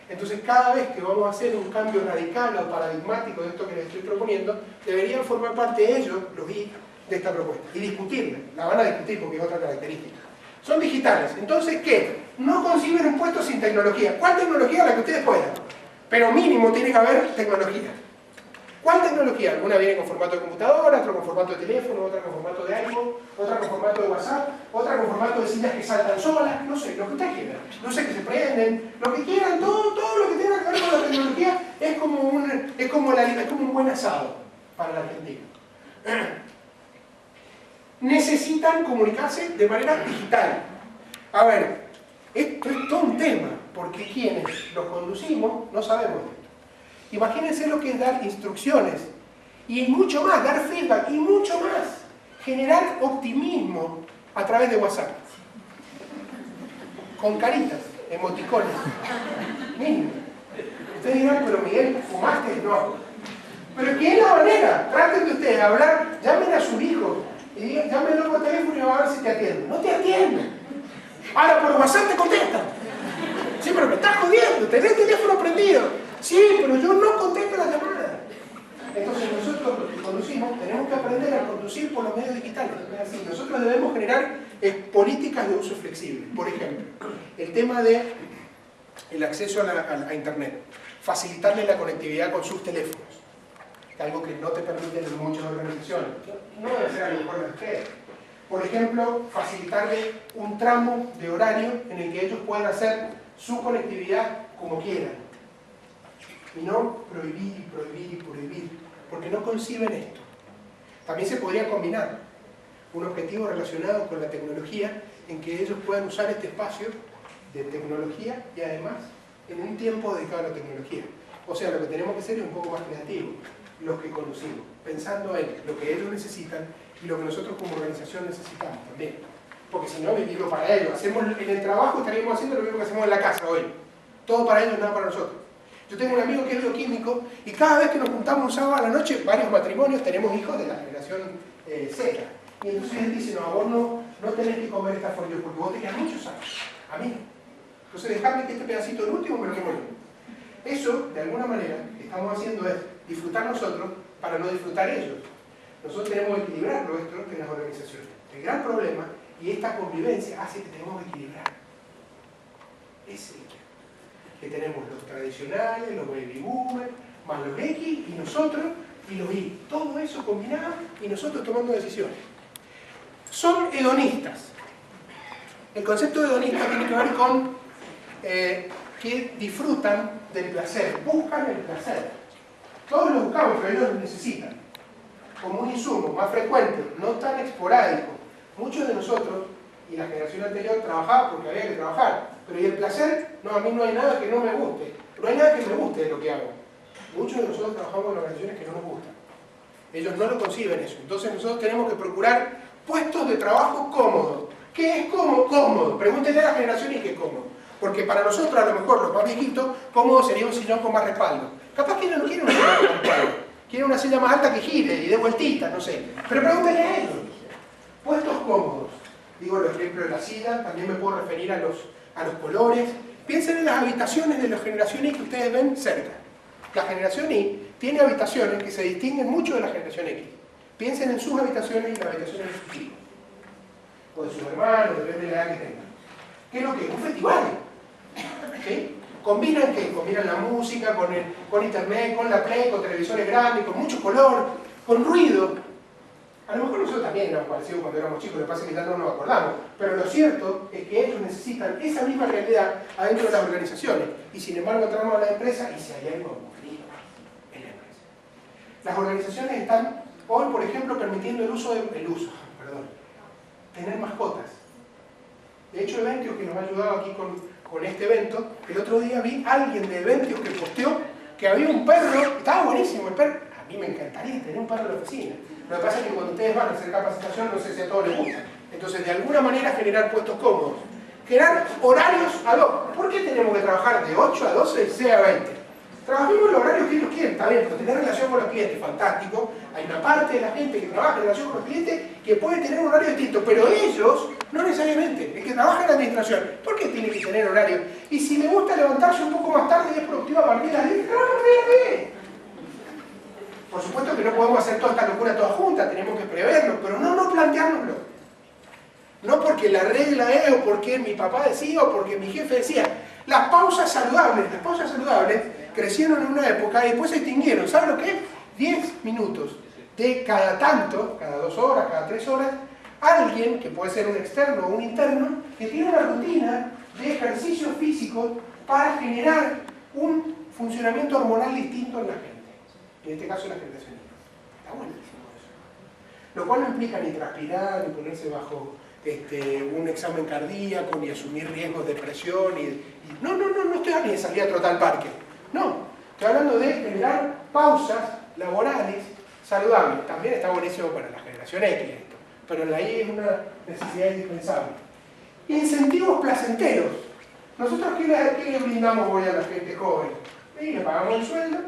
S1: Entonces cada vez que vamos a hacer un cambio radical o paradigmático de esto que les estoy proponiendo, deberían formar parte ellos, los I, de esta propuesta y discutirla. La van a discutir porque es otra característica. Son digitales, entonces ¿qué? No conciben un puesto sin tecnología. ¿Cuál tecnología? La que ustedes puedan. Pero mínimo tiene que haber tecnología. ¿Cuál tecnología? Alguna viene con formato de computadora, otra con formato de teléfono, otra con formato de iPhone, otra con formato de WhatsApp, otra con formato de sillas que saltan solas, no sé, lo que ustedes quieran. Luces que se prenden, lo que quieran, todo lo que tenga que ver con la tecnología es como un buen asado para la Argentina. Necesitan comunicarse de manera digital. A ver, esto es todo un tema, porque quienes los conducimos no sabemos esto. Imagínense lo que es dar instrucciones, y mucho más, dar feedback, y mucho más, generar optimismo a través de WhatsApp. Con caritas, emoticones, mínimo. Ustedes dirán, pero Miguel, ¿fumaste? No. Pero es que es la manera. Traten de ustedes hablar, llamen a su hijo, y digan, llámenlo por teléfono y va a ver si te atienden. No te atienden. Ahora por WhatsApp te contestan. Sí, pero me estás jodiendo, tenés el teléfono prendido. Sí, pero yo no contesto la llamada. Entonces nosotros los que conducimos tenemos que aprender a conducir por los medios digitales. Nosotros debemos generar políticas de uso flexible. Por ejemplo, el tema del acceso a Internet. Facilitarle la conectividad con sus teléfonos. Algo que no te permiten en muchas organizaciones. No debe ser algo mejor de ustedes. Por ejemplo, facilitarle un tramo de horario en el que ellos puedan hacer su conectividad como quieran. Y no prohibir y prohibir y prohibir, porque no conciben esto. También se podría combinar un objetivo relacionado con la tecnología en que ellos puedan usar este espacio de tecnología y además en un tiempo dedicado a la tecnología. O sea, lo que tenemos que hacer es un poco más creativo, los que conducimos, pensando en lo que ellos necesitan y lo que nosotros como organización necesitamos también. Porque si no, vivimos para ellos. Hacemos en el trabajo, estaríamos haciendo lo mismo que hacemos en la casa hoy. Todo para ellos, nada para nosotros. Yo tengo un amigo que es bioquímico y cada vez que nos juntamos un sábado a la noche, varios matrimonios, tenemos hijos de la generación Z. Y entonces él dice, no, vos no tenés que comer esta folio porque vos tenías muchos años. A mí no. Entonces dejadme que este pedacito, el último, me lo como yo. Eso, de alguna manera, que estamos haciendo es disfrutar nosotros para no disfrutar ellos. Nosotros tenemos que equilibrar nuestro en las organizaciones. El gran problema, y esta convivencia, hace que tenemos que equilibrar. Es el que tenemos los tradicionales, los baby boomers, más los X, y nosotros, y los Y. Todo eso combinado, y nosotros tomando decisiones. Son hedonistas. El concepto de hedonista tiene que ver con que disfrutan del placer, buscan el placer. Todos lo buscamos, pero ellos lo necesitan. Como un insumo más frecuente, no tan esporádico. Muchos de nosotros, y la generación anterior, trabajaba porque había que trabajar. Pero ¿y el placer? No, a mí no hay nada que no me guste. No hay nada que me guste de lo que hago. Muchos de nosotros trabajamos en organizaciones que no nos gustan. Ellos no lo conciben eso. Entonces nosotros tenemos que procurar puestos de trabajo cómodos. ¿Qué es cómodo? Cómodo. Pregúntenle a la generación y qué es cómodo. Porque para nosotros, a lo mejor, los más viejitos, cómodo sería un sillón con más respaldo. Capaz que ellos no quieren un sillón con respaldo. Quieren una silla más alta que gire y dé vueltitas, no sé. Pero pregúntenle a ellos. Puestos cómodos. Digo el ejemplo de la silla, también me puedo referir a los colores. Piensen en las habitaciones de la generación Y que ustedes ven cerca. La generación Y tiene habitaciones que se distinguen mucho de la generación X. Piensen en sus habitaciones y las habitaciones de sus hijos. O de sus hermanos, depende de la edad que tengan. ¿Qué es lo que es? Un festival. ¿Sí? ¿Combinan qué? Combinan la música con internet, con la play, con televisores grandes, con mucho color, con ruido. A lo mejor nosotros también nos pareció cuando éramos chicos, lo que pasa es que ya no nos acordamos. Pero lo cierto es que ellos necesitan esa misma realidad adentro de las organizaciones. Y sin embargo entramos a la empresa y si hay algo aburrido en la empresa. Las organizaciones están hoy, por ejemplo, permitiendo tener mascotas. De hecho, Eventio, que nos ha ayudado aquí con con este evento. El otro día vi a alguien de eventos que posteó que había un perro, estaba buenísimo el perro. A mí me encantaría tener un perro en la oficina. Lo que pasa es que cuando ustedes van a hacer capacitación, no sé si a todos les gusta. Entonces, de alguna manera, generar puestos cómodos. Generar horarios ad hoc. ¿Por qué tenemos que trabajar de 8 a 12, de 6 a 20? Trabajemos los horarios que ellos quieren, está bien, pero tener relación con los clientes, fantástico. Hay una parte de la gente que trabaja en relación con los clientes que puede tener un horario distinto, pero ellos no necesariamente. El que trabaja en la administración, ¿por qué tiene que tener horario? Y si le gusta levantarse un poco más tarde y es productivo a partir de las 10, ¡claro, bien! Por supuesto que no podemos hacer toda esta locura toda junta, tenemos que preverlo, pero no planteárnoslo. No porque la regla es, o porque mi papá decía, o porque mi jefe decía. Las pausas saludables crecieron en una época y después se extinguieron. ¿Saben lo que es? 10 minutos de cada tanto, cada 2 horas, cada 3 horas, alguien, que puede ser un externo o un interno, que tiene una rutina de ejercicio físico para generar un funcionamiento hormonal distinto en la gente. En este caso la generación. Está buenísimo eso. Lo cual no implica ni transpirar, ni ponerse bajo un examen cardíaco, ni asumir riesgos de presión, no estoy hablando de salir a trotar al parque. No, estoy hablando de generar pausas laborales saludables. También está buenísimo para la generación X esto, pero en la Y es una necesidad indispensable. Incentivos placenteros. ¿Nosotros qué le brindamos hoy a la gente joven? Y le pagamos el sueldo,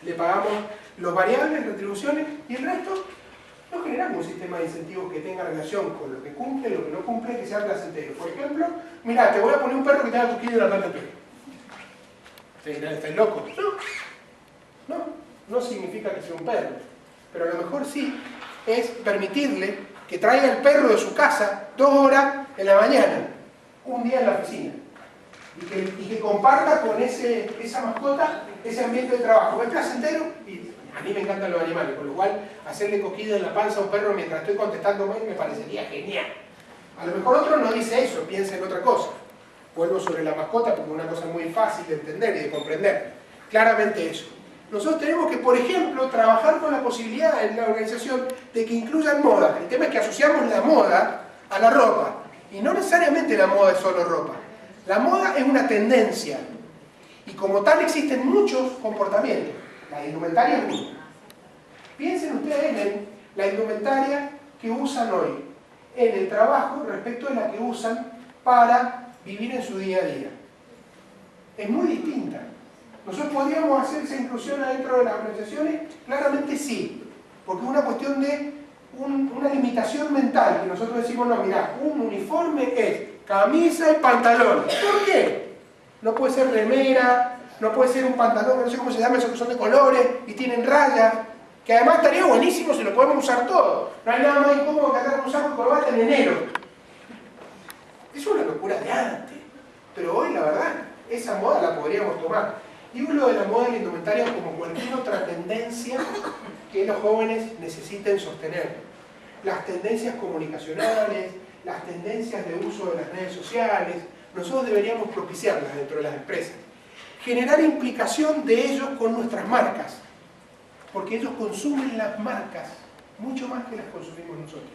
S1: le pagamos los variables, retribuciones, y el resto no generamos un sistema de incentivos que tenga relación con lo que cumple, lo que no cumple, que sea placentero. Por ejemplo, mira, te voy a poner un perro que tenga cosquillas en la parte del pelo. ¿Estás loco? No significa que sea un perro. Pero a lo mejor sí es permitirle que traiga el perro de su casa 2 horas en la mañana, un día en la oficina. Y que comparta con esa mascota ese ambiente de trabajo. Es placentero y a mí me encantan los animales, con lo cual hacerle cosquillas en la panza a un perro mientras estoy contestando mail me parecería genial. A lo mejor otro no dice eso, piensa en otra cosa. Vuelvo sobre la mascota porque es una cosa muy fácil de entender y de comprender. Claramente eso. Nosotros tenemos que, por ejemplo, trabajar con la posibilidad en la organización de que incluyan moda. El tema es que asociamos la moda a la ropa. Y no necesariamente la moda es solo ropa. La moda es una tendencia. Y como tal existen muchos comportamientos. La indumentaria es una. Piensen ustedes en la indumentaria que usan hoy en el trabajo respecto de la que usan para vivir en su día a día. Es muy distinta. ¿Nosotros podríamos hacer esa inclusión adentro de las organizaciones? Claramente sí, porque es una cuestión de una limitación mental, que nosotros decimos, no, mira, un uniforme es camisa y pantalón. ¿Por qué? No puede ser remera, no puede ser un pantalón, no sé cómo se llama, esos que son de colores y tienen rayas, que además estaría buenísimo si lo podemos usar todo. No hay nada más incómodo que andar con un saco y corbata en enero. Es una locura de antes, pero hoy la verdad, esa moda la podríamos tomar. Y hablo de la moda de la indumentaria como cualquier otra tendencia que los jóvenes necesiten sostener. Las tendencias comunicacionales, las tendencias de uso de las redes sociales, nosotros deberíamos propiciarlas dentro de las empresas. Generar implicación de ellos con nuestras marcas, porque ellos consumen las marcas mucho más que las consumimos nosotros.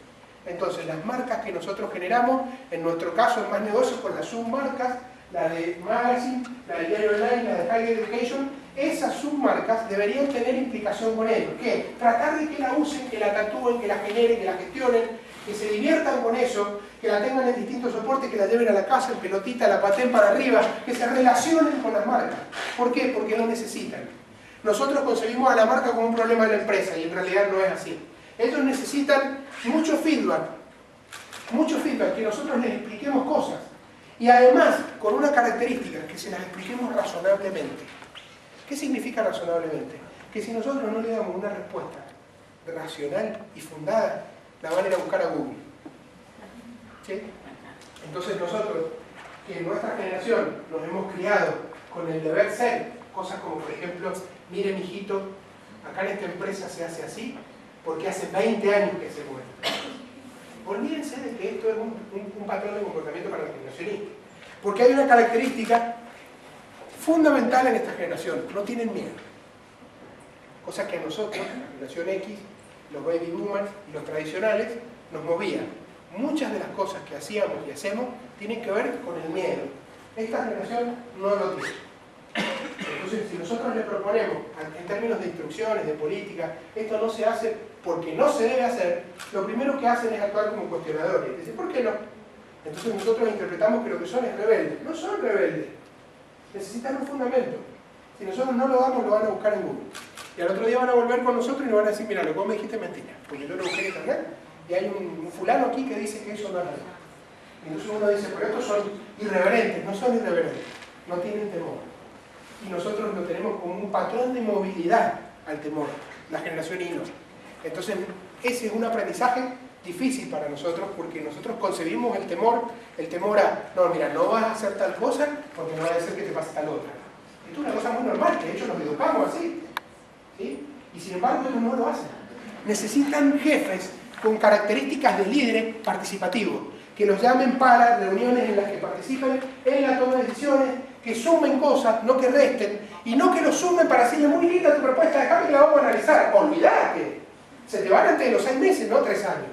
S1: Entonces, las marcas que nosotros generamos, en nuestro caso en Más Negocios con las submarcas, la de Magazine, la de Diario Online, la de Higher Education, esas submarcas deberían tener implicación con ellos. ¿Qué? Tratar de que la usen, que la tatúen, que la generen, que la gestionen, que se diviertan con eso, que la tengan en distintos soportes, que la lleven a la casa, en pelotita, la pateen para arriba, que se relacionen con las marcas. ¿Por qué? Porque lo necesitan. Nosotros concebimos a la marca como un problema de la empresa y en realidad no es así. Ellos necesitan mucho feedback, que nosotros les expliquemos cosas. Y además, con una característica, que se las expliquemos razonablemente. ¿Qué significa razonablemente? Que si nosotros no le damos una respuesta racional y fundada, la van a ir a buscar a Google. ¿Sí? Entonces nosotros, que en nuestra generación nos hemos criado con el deber ser, cosas como por ejemplo, mire mijito, acá en esta empresa se hace así, porque hace 20 años que se mueve. Olvídense de que esto es un patrón de comportamiento para la generación Y. Porque hay una característica fundamental en esta generación, no tienen miedo. Cosa que a nosotros, la generación X, los baby boomers y los tradicionales, nos movían. Muchas de las cosas que hacíamos y hacemos tienen que ver con el miedo. Esta generación no lo tiene. Entonces, si nosotros le proponemos, en términos de instrucciones, de política, esto no se hace porque no se debe hacer, lo primero que hacen es actuar como cuestionadores. Dicen, ¿por qué no? Entonces nosotros interpretamos que lo que son es rebeldes. No son rebeldes. Necesitan un fundamento. Si nosotros no lo damos, lo van a buscar en Google. Y al otro día van a volver con nosotros y nos van a decir, mira, lo que vos me dijiste es mentira. Porque yo lo busqué en internet y hay un fulano aquí que dice que eso no es verdad. Y entonces uno dice, pero estos son irreverentes. No son irreverentes. No tienen temor. Y nosotros lo tenemos como un patrón de movilidad al temor, la generación Y no. Entonces, ese es un aprendizaje difícil para nosotros porque nosotros concebimos el temor a, no, mira, no vas a hacer tal cosa porque no va a ser que te pase tal otra. Esto es una cosa muy normal, de hecho nos educamos así, ¿sí? Y sin embargo ellos no lo hacen. Necesitan jefes con características de líderes participativos, que los llamen para reuniones en las que participen en la toma de decisiones, que sumen cosas, no que resten, y no que lo sumen para decirle muy linda tu propuesta, déjame que la vamos a analizar. Olvídate, se te van antes de los 6 meses, no 3 años.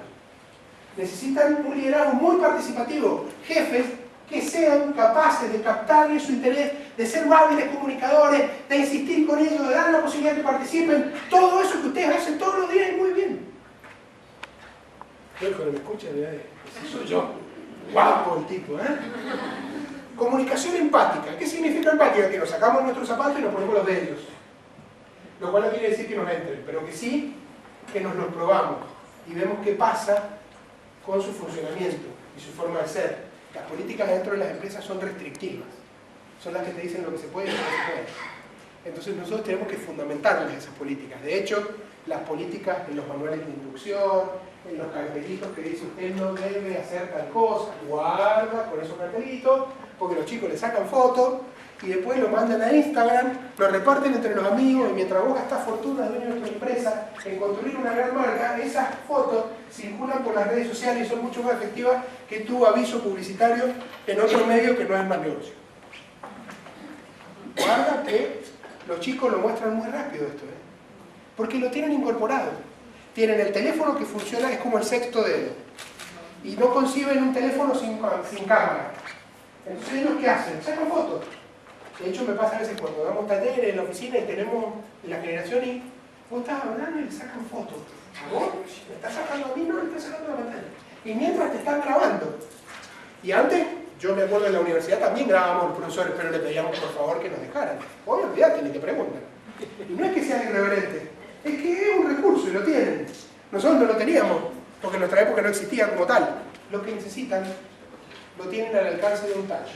S1: Necesitan un liderazgo muy participativo, jefes que sean capaces de captarle su interés, de ser hábiles comunicadores, de insistir con ellos, de dar la posibilidad de que participen, todo eso que ustedes hacen todos los días y muy bien. Yo cuando me escuchan, soy yo, guapo el tipo, ¿eh? Comunicación empática. ¿Qué significa empática? Que nos sacamos nuestros zapatos y nos ponemos los de ellos. Lo cual no quiere decir que nos entren, pero que sí que nos los probamos y vemos qué pasa con su funcionamiento y su forma de ser. Las políticas dentro de las empresas son restrictivas. Son las que te dicen lo que se puede y lo que no se puede. Entonces nosotros tenemos que fundamentarles esas políticas. De hecho, las políticas en los manuales de instrucción, en los cartelitos que dice usted no debe hacer tal cosa, guarda con esos cartelitos, porque los chicos le sacan fotos y después lo mandan a Instagram, lo reparten entre los amigos y mientras vos gastás fortunas de dueño de tu empresa en construir una gran marca, esas fotos circulan por las redes sociales y son mucho más efectivas que tu aviso publicitario en otro medio que no es más negocio. Guarda que los chicos lo muestran muy rápido esto, porque lo tienen incorporado. Tienen el teléfono que funciona, es como el sexto dedo. Y no conciben un teléfono sin cámara. Entonces, ¿ellos qué hacen? Sacan fotos. De hecho, me pasa a veces cuando damos talleres en la oficina y tenemos la generación Y, vos estás hablando y le sacan fotos. ¿A vos? ¿Me estás sacando a mí? No, le estás sacando a la pantalla. Y mientras te están grabando. Y antes, yo me acuerdo en la universidad también grabábamos a los profesores, pero le pedíamos por favor que nos dejaran. Hoy olvídate, ni te preguntan. Y no es que sean irreverentes, es que es un recurso y lo tienen. Nosotros no lo teníamos, porque en nuestra época no existía como tal. Lo que necesitan, lo tienen al alcance de un touch.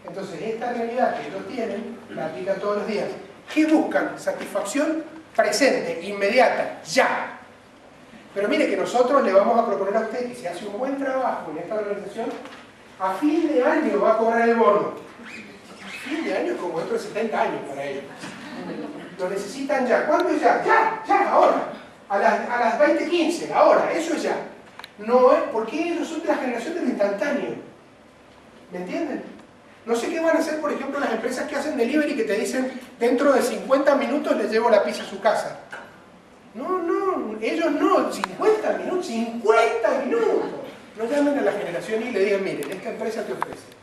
S1: Entonces, esta realidad que ellos tienen, la aplican todos los días. ¿Qué buscan? Satisfacción presente, inmediata, ya. Pero mire que nosotros le vamos a proponer a usted que si hace un buen trabajo en esta organización, a fin de año va a cobrar el bono. Fin de año es como dentro de 70 años para ellos. Lo necesitan ya. ¿Cuándo es ya? Ya, ahora. A las 20:15, ahora, eso es ya. No es porque ellos son de la generación de lo instantáneo. ¿Me entienden? No sé qué van a hacer, por ejemplo, las empresas que hacen delivery que te dicen dentro de 50 minutos les llevo la pizza a su casa. No, ellos no, 50 minutos. No llamen a la generación Y le digan, miren, esta empresa te ofrece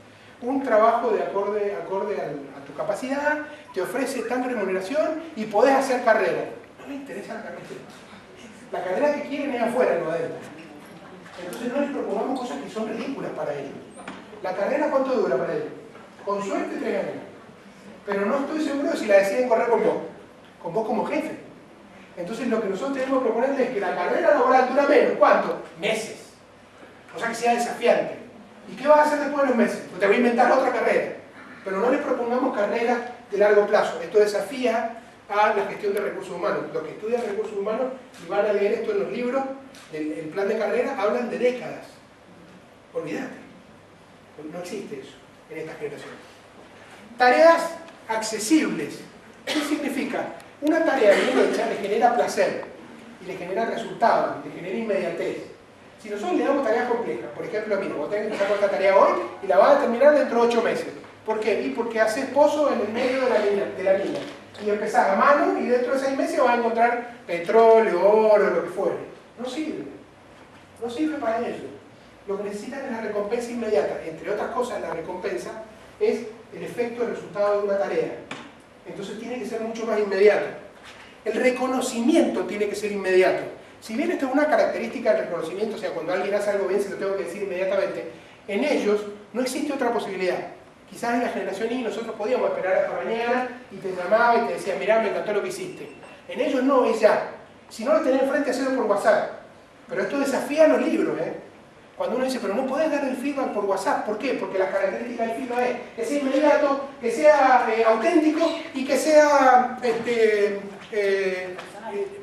S1: un trabajo de acorde a tu capacidad, te ofrece tal remuneración y podés hacer carrera. No les interesa la carrera. La carrera que quieren es afuera, no adentro. Entonces no les propongamos cosas que son ridículas para ellos. ¿La carrera cuánto dura para ellos? Con suerte 3 años. Pero no estoy seguro de si la deciden correr con vos como jefe. Entonces lo que nosotros tenemos que proponerles es que la carrera laboral dura menos. ¿Cuánto? Meses. O sea que sea desafiante. ¿Y qué vas a hacer después de los meses? Pues te voy a inventar otra carrera. Pero no les propongamos carreras de largo plazo. Esto desafía a la gestión de recursos humanos. Los que estudian recursos humanos y van a leer esto en los libros, el plan de carrera, hablan de décadas. Olvídate. No existe eso en esta generación. Tareas accesibles. ¿Qué significa? Una tarea bien hecha le genera placer y le genera resultados, le genera inmediatez. Si nosotros le damos tareas complejas, por ejemplo, mira, vos tenés que empezar con esta tarea hoy y la vas a terminar dentro de 8 meses. ¿Por qué? Y porque haces pozo en el medio de la mina. Y empezás a mano y dentro de 6 meses vas a encontrar petróleo, oro, lo que fuere. No sirve. No sirve para ello. Lo que necesitan es la recompensa inmediata. Entre otras cosas, la recompensa es el efecto, el resultado de una tarea. Entonces tiene que ser mucho más inmediato. El reconocimiento tiene que ser inmediato. Si bien esta es una característica del reconocimiento, o sea, cuando alguien hace algo bien se lo tengo que decir inmediatamente, en ellos no existe otra posibilidad. Quizás en la generación Y nosotros podíamos esperar hasta mañana y te llamaba y te decía, mirá, me encantó lo que hiciste. En ellos no, es ya. Si no lo tenés enfrente, hacelo por WhatsApp. Pero esto desafía a los libros, ¿eh? Cuando uno dice, pero no podés dar el feedback por WhatsApp. ¿Por qué? Porque la característica del feedback es que sea inmediato, que sea auténtico y que sea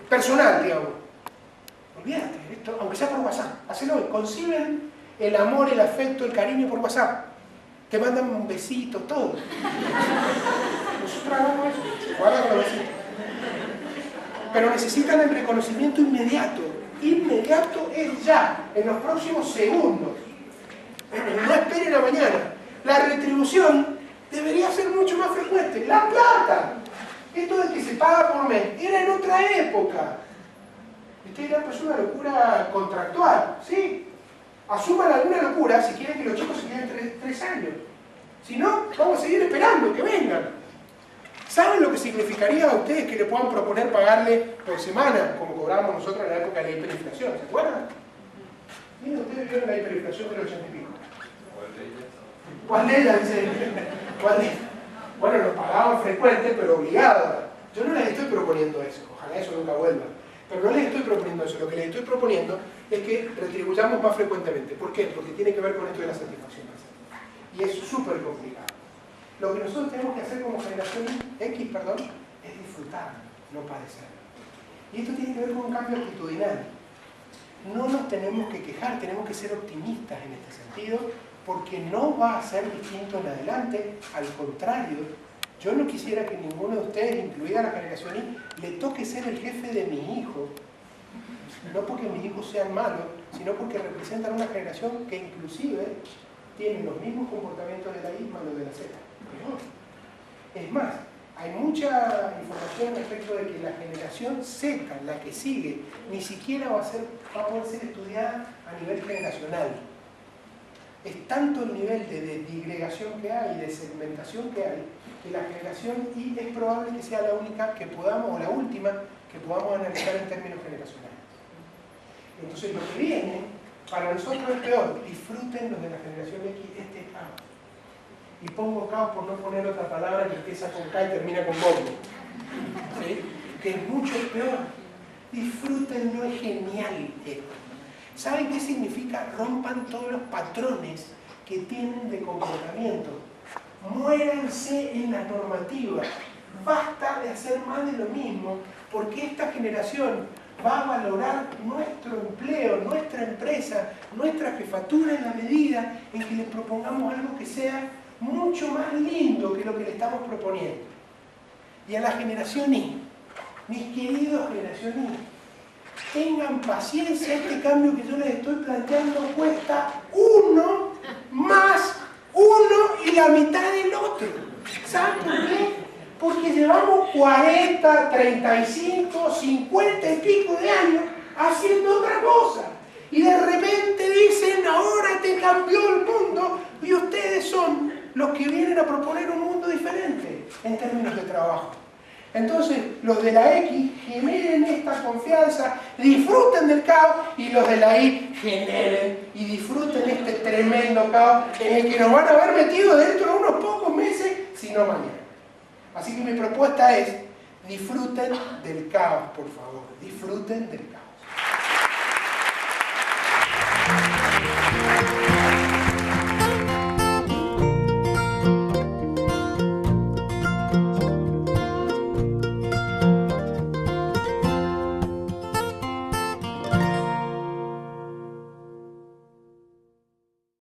S1: personal, digamos. Olvídate, esto, aunque sea por WhatsApp, hacelo. Conciben el amor, el afecto, el cariño por WhatsApp. Te mandan un besito, todo. Nosotros hagamos eso. Guarda con los besitos. Pero necesitan el reconocimiento inmediato. Inmediato es ya, en los próximos segundos. No esperen a mañana. La retribución debería ser mucho más frecuente. La plata. Esto de que se paga por mes era en otra época. Ustedes dirán, pues es una locura contractual. ¿Sí? Asuman alguna locura si quieren que los chicos se queden 3 años. Si no, vamos a seguir esperando que vengan. ¿Saben lo que significaría a ustedes que le puedan proponer pagarle por semana, como cobrábamos nosotros en la época de la hiperinflación? ¿Se acuerdan? Miren, ustedes vieron la hiperinflación del 80 y pico. ¿Cuál de ellas? Dice, ¿cuál de ellas? Bueno, nos pagaban frecuente, pero obligado. Yo no les estoy proponiendo eso, ojalá eso nunca vuelva. Pero no les estoy proponiendo eso, lo que les estoy proponiendo es que retribuyamos más frecuentemente. ¿Por qué? Porque tiene que ver con esto de la satisfacción. Y es súper complicado. Lo que nosotros tenemos que hacer como generación X, es disfrutar, no padecer. Y esto tiene que ver con un cambio actitudinal. No nos tenemos que quejar, tenemos que ser optimistas en este sentido, porque no va a ser distinto en adelante, al contrario. Yo no quisiera que ninguno de ustedes, incluida la generación Y, le toque ser el jefe de mi hijo. No porque mis hijos sean malos, sino porque representan una generación que inclusive tiene los mismos comportamientos de la Y más los de la Z. Es más, hay mucha información respecto de que la generación Z, la que sigue, ni siquiera va a poder ser estudiada a nivel generacional. Es tanto el nivel de disgregación que hay, de segmentación que hay, que la generación Y es probable que sea la única que podamos, o la última, que podamos analizar en términos generacionales. Entonces lo que viene, para nosotros es peor. Disfruten los de la generación X este caos. Y pongo caos por no poner otra palabra que empieza con K y termina con bombo. ¿Sí? Que es mucho peor. Disfrútenlo, es genial esto. ¿Saben qué significa? Rompan todos los patrones que tienen de comportamiento. Muéranse en la normativa. Basta de hacer más de lo mismo, porque esta generación va a valorar nuestro empleo, nuestra empresa, nuestra jefatura en la medida en que les propongamos algo que sea mucho más lindo que lo que le estamos proponiendo. Y a la generación Y, mis queridos generación Y, tengan paciencia, este cambio que yo les estoy planteando cuesta 1 más 1 y la mitad del otro. ¿Saben por qué? Porque llevamos 40, 35, 50 y pico de años haciendo otra cosa. Y de repente dicen, ahora te cambió el mundo y ustedes son los que vienen a proponer un mundo diferente en términos de trabajo. Entonces, los de la X generen esta confianza, disfruten del caos, y los de la Y generen y disfruten este tremendo caos en el que nos van a ver metidos dentro de unos pocos meses, si no mañana. Así que mi propuesta es, disfruten del caos, por favor, disfruten del caos.